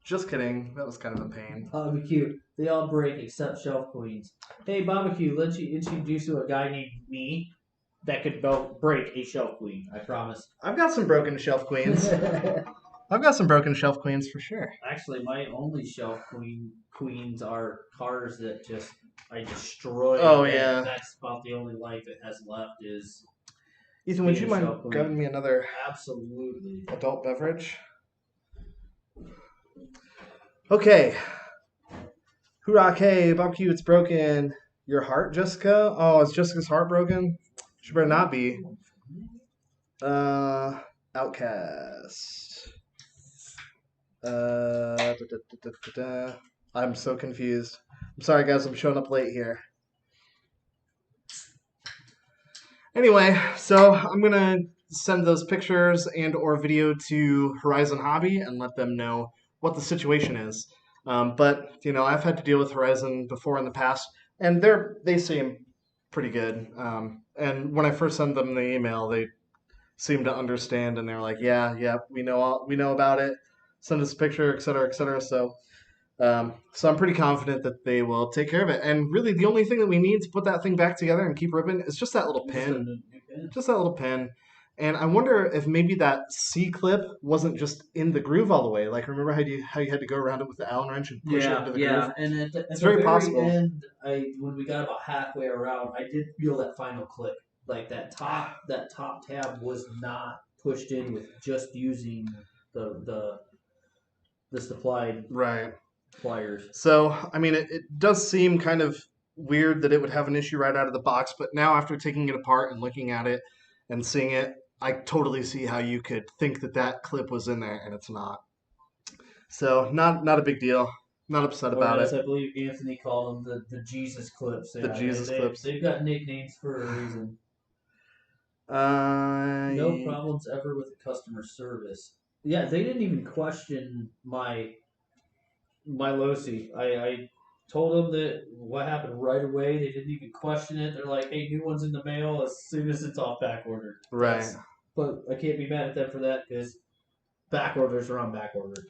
Just kidding. That was kind of a pain. Barbecue. They all break except Shelf Queens. Hey, Barbecue, let's introduce you to a guy named me that could break a Shelf Queen. I promise. I've got some broken Shelf Queens. I've got some broken Shelf Queens for sure. Actually, my only Shelf Queens are cars that I destroyed. Oh, yeah. That's about the only life it has left is... Ethan, would you mind grabbing me another Absolutely. adult beverage? Okay. Hurrah, barbecue, it's broken. Your heart, Jessica? Oh, is Jessica's heart broken? She better not be. Outcast. I'm so confused. I'm sorry, guys. I'm showing up late here. Anyway, so I'm going to send those pictures and or video to Horizon Hobby and let them know what the situation is. But I've had to deal with Horizon before in the past, and they seem pretty good. And when I first sent them the email, they seemed to understand, and they're like, "Yeah, yeah, we know about it. Send us a picture, et cetera, et cetera." So I'm pretty confident that they will take care of it. And really, the only thing that we need to put that thing back together and keep ripping is just that little Just a pin, new pin. just that little pin. And I wonder if maybe that C clip wasn't just in the groove all the way. Like, remember how you had to go around it with the Allen wrench and push it Yeah, into the groove? yeah. And at It's the very very possible. end, when we got about halfway around, I did feel that final click. Like that top tab was not pushed in with just using the the supplied Right. pliers. So, I mean, it does seem kind of weird that it would have an issue right out of the box, but now after taking it apart and looking at it and seeing it, I totally see how you could think that that clip was in there and it's not. So, not a big deal. Not upset Or about it. as I believe Anthony called them, the Jesus clips. The Yeah, Jesus clips. they've got nicknames for a reason. No Uh, problems ever with the customer service. Yeah, they didn't even question my Losi. I told them that what happened right away. They didn't even question it. They're like, "Hey, new one's in the mail as soon as it's off back order." right. But I can't be mad at them for that because back orders are on back order.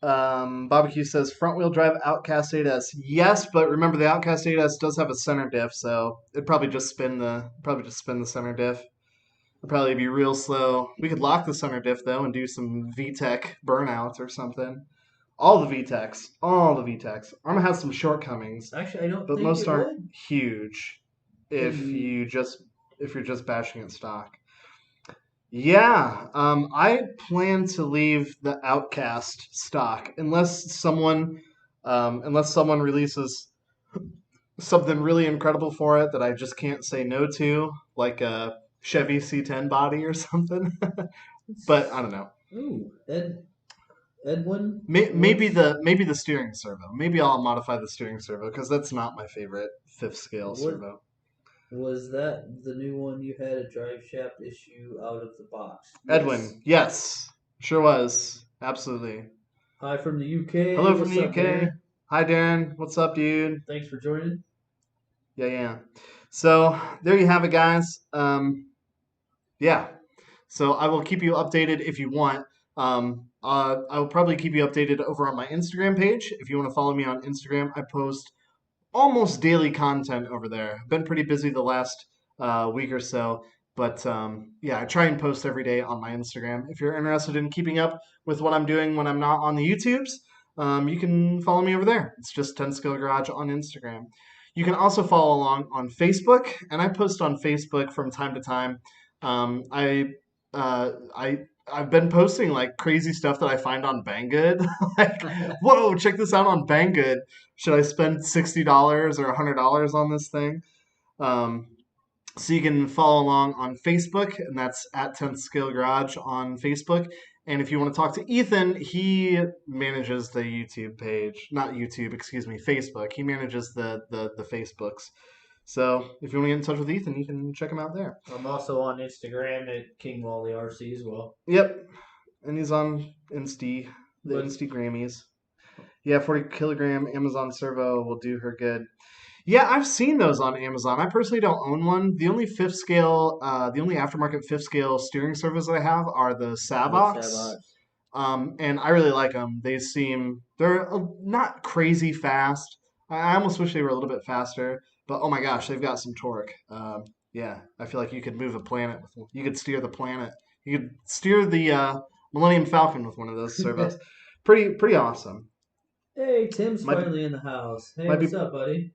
Barbecue says front wheel drive Outcast 8S. Yes, but remember the Outcast 8S does have a center diff, so it'd probably just spin the center diff. It'd probably be real slow. We could lock the center diff though and do some VTEC burnouts or something. All the VTECs. Arma has some shortcomings, Actually, I don't but think most it aren't would. huge if Hey, you just if you're just bashing it stock. Yeah, I plan to leave the Outcast stock unless someone releases something really incredible for it that I just can't say no to, like a Chevy C10 body or something. But I don't know. ooh, Edwin Maybe was the steering servo. Maybe I'll modify the steering servo because that's not my favorite fifth scale what servo. was that the new one you had a drive shaft issue out of the box? Yes. Edwin, yes, sure was absolutely. Hi from the UK. Hello from What's the up, UK. Darren? Hi Darren, what's up, dude? Thanks for joining. Yeah, yeah. So there you have it, guys. Yeah. So I will keep you updated if you want. I will probably keep you updated over on my Instagram page. If you want to follow me on Instagram, I post almost daily content over there. I've been pretty busy the last week or so, but yeah, I try and post every day on my Instagram. If you're interested in keeping up with what I'm doing when I'm not on the YouTubes, you can follow me over there. It's just 10 Skill Garage on Instagram. You can also follow along on Facebook, and I post on Facebook from time to time. Um, I I've been posting like crazy stuff that I find on Banggood. Like, whoa, check this out on Banggood. Should I spend $60 or $100 on this thing? Um, so you can follow along on Facebook, and that's at 10th Scale Garage on Facebook. And if you want to talk to Ethan, he manages the YouTube page, not YouTube, excuse me, Facebook. He manages the Facebooks. So if you want to get in touch with Ethan, you can check him out there. I'm also on Instagram at King Wally RC as well. Yep, and he's on the But Instagrammies. Yeah, 40 kilogram Amazon servo will do her good. Yeah, I've seen those on Amazon. I personally don't own one. The only aftermarket fifth scale steering servos that I have are the the Savox, Savax. and I really like them. They're not crazy fast. I almost wish they were a little bit faster, but oh my gosh, they've got some torque. Yeah, I feel like you could move a planet with one. You could steer the planet. You could steer the Millennium Falcon with one of those servos. Pretty awesome. Hey, Tim's Might be finally in the house. Hey, might what's be up, buddy?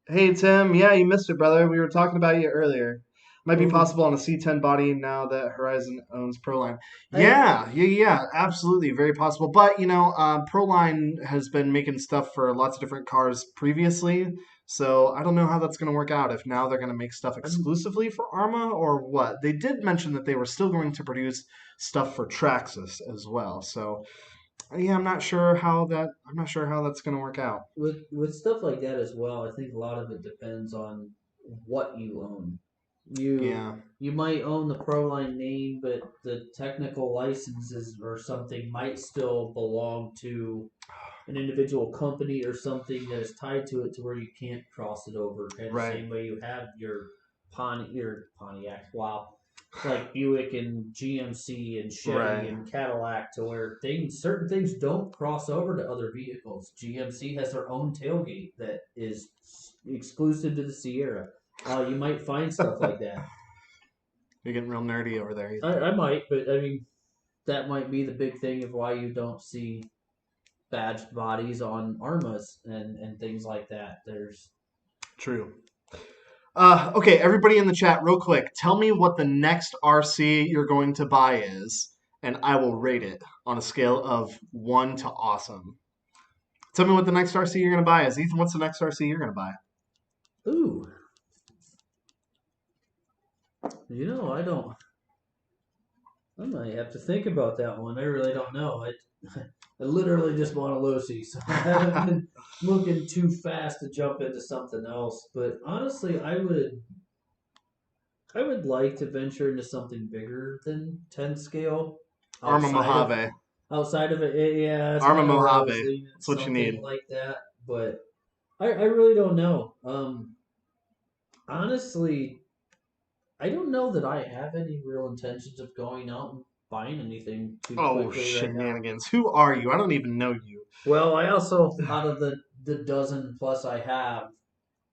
Hey Tim, yeah, you missed it, brother. We were talking about you earlier. Might be Oh, possible on a C10 body now that Horizon owns Proline. I Yeah, absolutely, very possible. But Proline has been making stuff for lots of different cars previously, so I don't know how that's going to work out. If now they're going to make stuff I'm exclusively for Arma or what? They did mention that they were still going to produce stuff for Traxxas as well. So yeah, I'm not sure how that's going to work out. with stuff like that as well. I think a lot of it depends on what you own. You Yeah. you might own the Proline name, but the technical licenses or something might still belong to an individual company or something that is tied to it to where you can't cross it over. And the Right. same way you have your Pontiac, wow, like Buick and GMC and Chevy Right. and Cadillac, to where certain things don't cross over to other vehicles. GMC has their own tailgate that is exclusive to the Sierra. You might find stuff like that. You're getting real nerdy over there. I might, but I mean, that might be the big thing of why you don't see badged bodies on Armas and things like that. There's True. Okay, everybody in the chat, real quick, tell me what the next RC you're going to buy is, and I will rate it on a scale of 1 to awesome. Tell me what the next RC you're going to buy is. Ethan, what's the next RC you're going to buy? ooh, you know, I might have to think about that one. I really don't know. I literally just bought a Losi, so I haven't been looking too fast to jump into something else. But honestly, I would like to venture into something bigger than 10 scale. Arma Outside of Mojave. outside of it, yeah, that's Arma kind of where I was Mojave. leaning, That's what you something need. like that. But I really don't know. Honestly, I don't know that I have any real intentions of going out and buying anything too Oh, quickly right now. shenanigans. Who are you? I don't even know you. Well, I also, out of the dozen plus I have,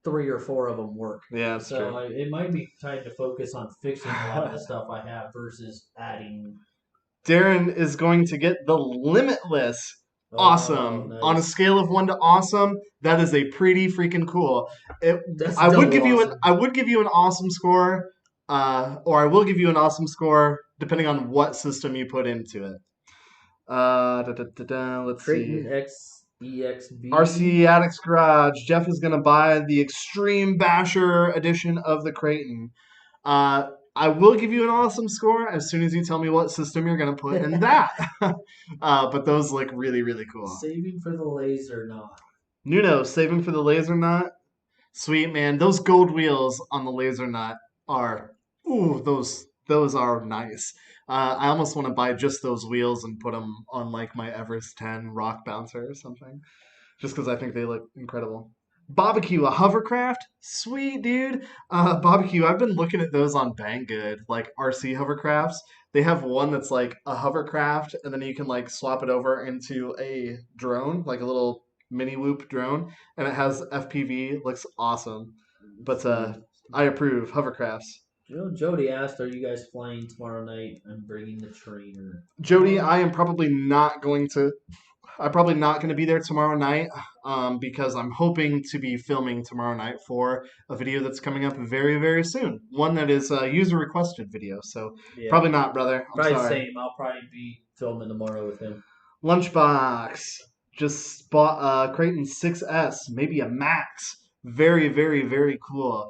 3 or 4 of them work. Yeah, that's So true. it might be time to focus on fixing a lot of the stuff I have versus adding. Darren is going to get the Limitless Oh, awesome. On a nice. scale of 1 to awesome, that is a pretty freaking cool. That's I would double give you an awesome. I would give you an awesome score, or I will give you an awesome score depending on what system you put into it. Let's see. Creighton XEXB. RC Addicts Garage. Jeff is gonna buy the Extreme Basher edition of the Creighton. I will give you an awesome score as soon as you tell me what system you're gonna put in that. But those look really, really cool. Saving for the laser knot. Nuno, saving for the laser nut. Sweet man, those gold wheels on the laser nut are those are nice. I almost want to buy just those wheels and put them on like my Everest 10 rock bouncer or something, just because I think they look incredible. Barbecue, a hovercraft, sweet dude. Barbecue, I've been looking at those on Banggood, like RC hovercrafts. They have one that's like a hovercraft, and then you can like swap it over into a drone, like a little mini whoop drone, and it has FPV. Looks awesome. But I approve hovercrafts. You know, Jody asked, "Are you guys flying tomorrow night?" I'm bringing the trainer. Jody, I am probably not going to. I'm probably not going to be there tomorrow night because I'm hoping to be filming tomorrow night for a video that's coming up very, very soon. One that is a user requested video. So Yeah, probably not, brother. I'm probably the sorry. same. I'll probably be filming tomorrow with him. Lunchbox. Just bought a Creighton 6S, maybe a Max. Very, very, very cool.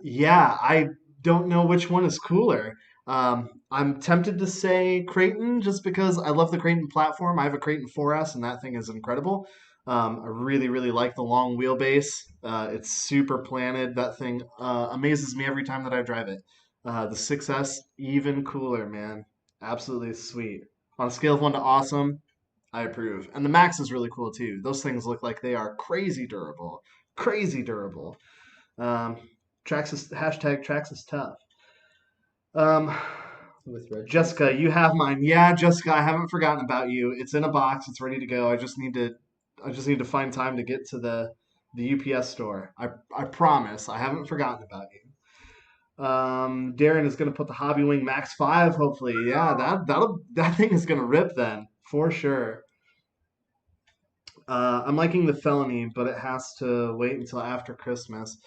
Yeah, I don't know which one is cooler. I'm tempted to say Creighton just because I love the Creighton platform. I have a Creighton 4S and that thing is incredible. I really, really like the long wheelbase. It's super planted. That thing amazes me every time that I drive it. The 6S, even cooler, man. Absolutely sweet. On a scale of 1 to awesome, I approve. And the Max is really cool too. Those things look like they are crazy durable. Crazy durable. Um, Traxxas, hashtag Traxxas tough. With Red Jessica, you have mine. Yeah, Jessica, I haven't forgotten about you. It's in a box. It's ready to go. I just need to find time to get to the UPS store. I promise. I haven't forgotten about you. Darren is gonna put the Hobby Wing Max 5, hopefully. Yeah, that thing is gonna rip then, for sure. I'm liking the Felony, but it has to wait until after Christmas.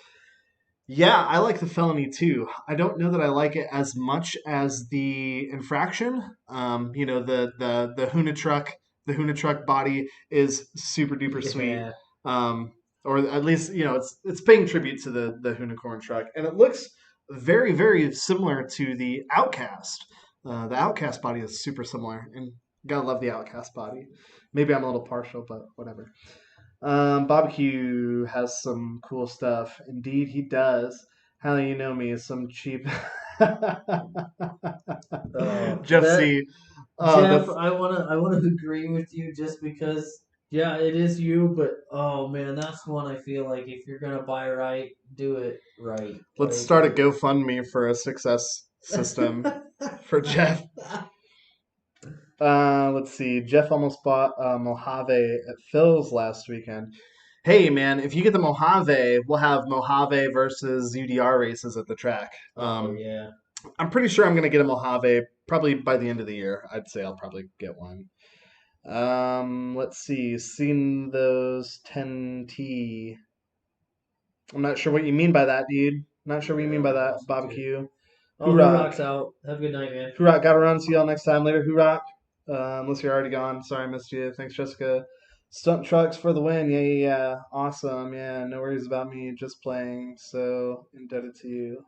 Yeah, I like the Felony too. I don't know that I like it as much as the Infraction. The Huna truck, the Huna truck body is super duper sweet. Yeah, Um, or at least it's paying tribute to the Unicorn truck, and it looks very very similar to the Outcast. The Outcast body is super similar, and gotta love the Outcast body. Maybe I'm a little partial, but whatever. Barbecue has some cool stuff. Indeed, he does. How do you know me? Some cheap. Jeff that C. Jeff, That's I wanna agree with you just because Yeah, it is you, but oh man, that's one I feel like if you're gonna buy right, do it right. Let's Like, start a GoFundMe for a success system for Jeff. Let's see. Jeff almost bought Mojave at Phil's last weekend. Hey man, if you get the Mojave, we'll have Mojave versus UDR races at the track. oh yeah. I'm pretty sure I'm gonna get a Mojave probably by the end of the year. I'd say I'll probably get one. Let's see. Seen those 10T. I'm not sure what you mean by that, dude. Not sure what you mean Yeah, by I'm that. lost too. Barbecue. Oh, Who Hoorah. Rock's out. Have a good night, man. Hoorah. Gotta run. See y'all next time later. Hoorah. Unless you're already gone. Sorry I missed you. Thanks, Jessica. Stunt trucks for the win. Yeah, yeah, yeah. Awesome. Yeah, no worries about me. Just playing. So indebted to you.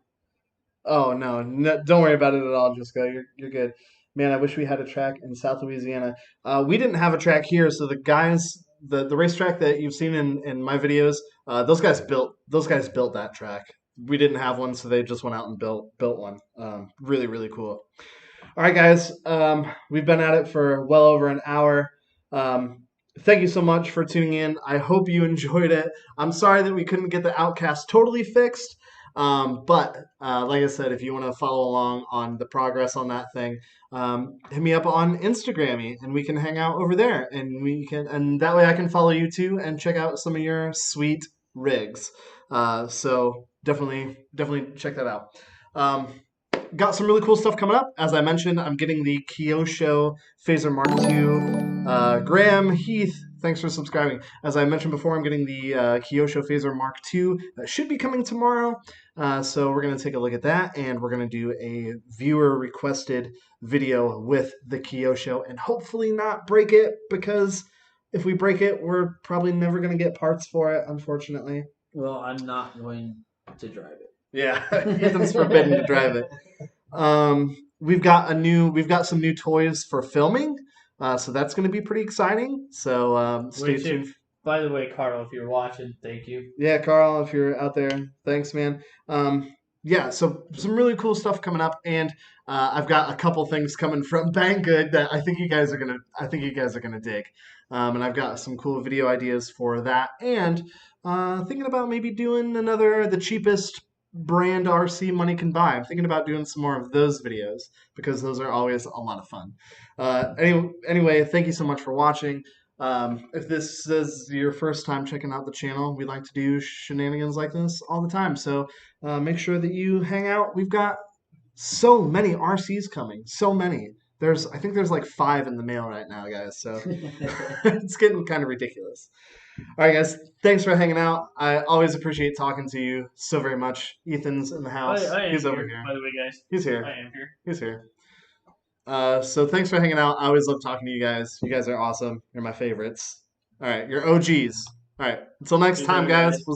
Oh no, no, don't worry about it at all, Jessica. You're good. Man, I wish we had a track in South Louisiana. We didn't have a track here, so the guys, the racetrack that you've seen in my videos, those guys built that track. We didn't have one, so they just went out and built one. Really really cool. All right, guys. We've been at it for well over an hour. Um, thank you so much for tuning in. I hope you enjoyed it. I'm sorry that we couldn't get the Outcast totally fixed. But like I said, if you want to follow along on the progress on that thing, hit me up on Instagram and we can hang out over there and that way I can follow you too and check out some of your sweet rigs. So definitely check that out. Got some really cool stuff coming up. As I mentioned, I'm getting the Kyosho Phaser Mark II. Graham Heath, thanks for subscribing. As I mentioned before, I'm getting the Kyosho Phaser Mark II. That should be coming tomorrow. So we're going to take a look at that, and we're going to do a viewer-requested video with the Kyosho, and hopefully not break it, because if we break it, we're probably never going to get parts for it, unfortunately. Well, I'm not going to drive it. Yeah, Ethan's forbidden to drive it. We've got some new toys for filming, so that's going to be pretty exciting. So stay Which, tuned. if by the way, Carl, if you're watching, thank you. Yeah, Carl, if you're out there, thanks, man. Yeah, so some really cool stuff coming up, and I've got a couple things coming from Banggood that I think you guys are gonna dig. And I've got some cool video ideas for that, and thinking about maybe doing the cheapest brand RC money can buy. I'm thinking about doing some more of those videos because those are always a lot of fun. Anyway, thank you so much for watching. If this is your first time checking out the channel, we like to do shenanigans like this all the time. So make sure that you hang out. We've got so many RCs coming, so many. I think there's like 5 in the mail right now, guys. So it's getting kind of ridiculous. All right, guys. Thanks for hanging out. I always appreciate talking to you so very much. Ethan's in the house. I am He's here, over here. by the way, guys. He's here. I am here. He's here. So thanks for hanging out. I always love talking to you guys. You guys are awesome. You're my favorites. All right, you're OGs. All right, until next Good time, night, guys. guys. We'll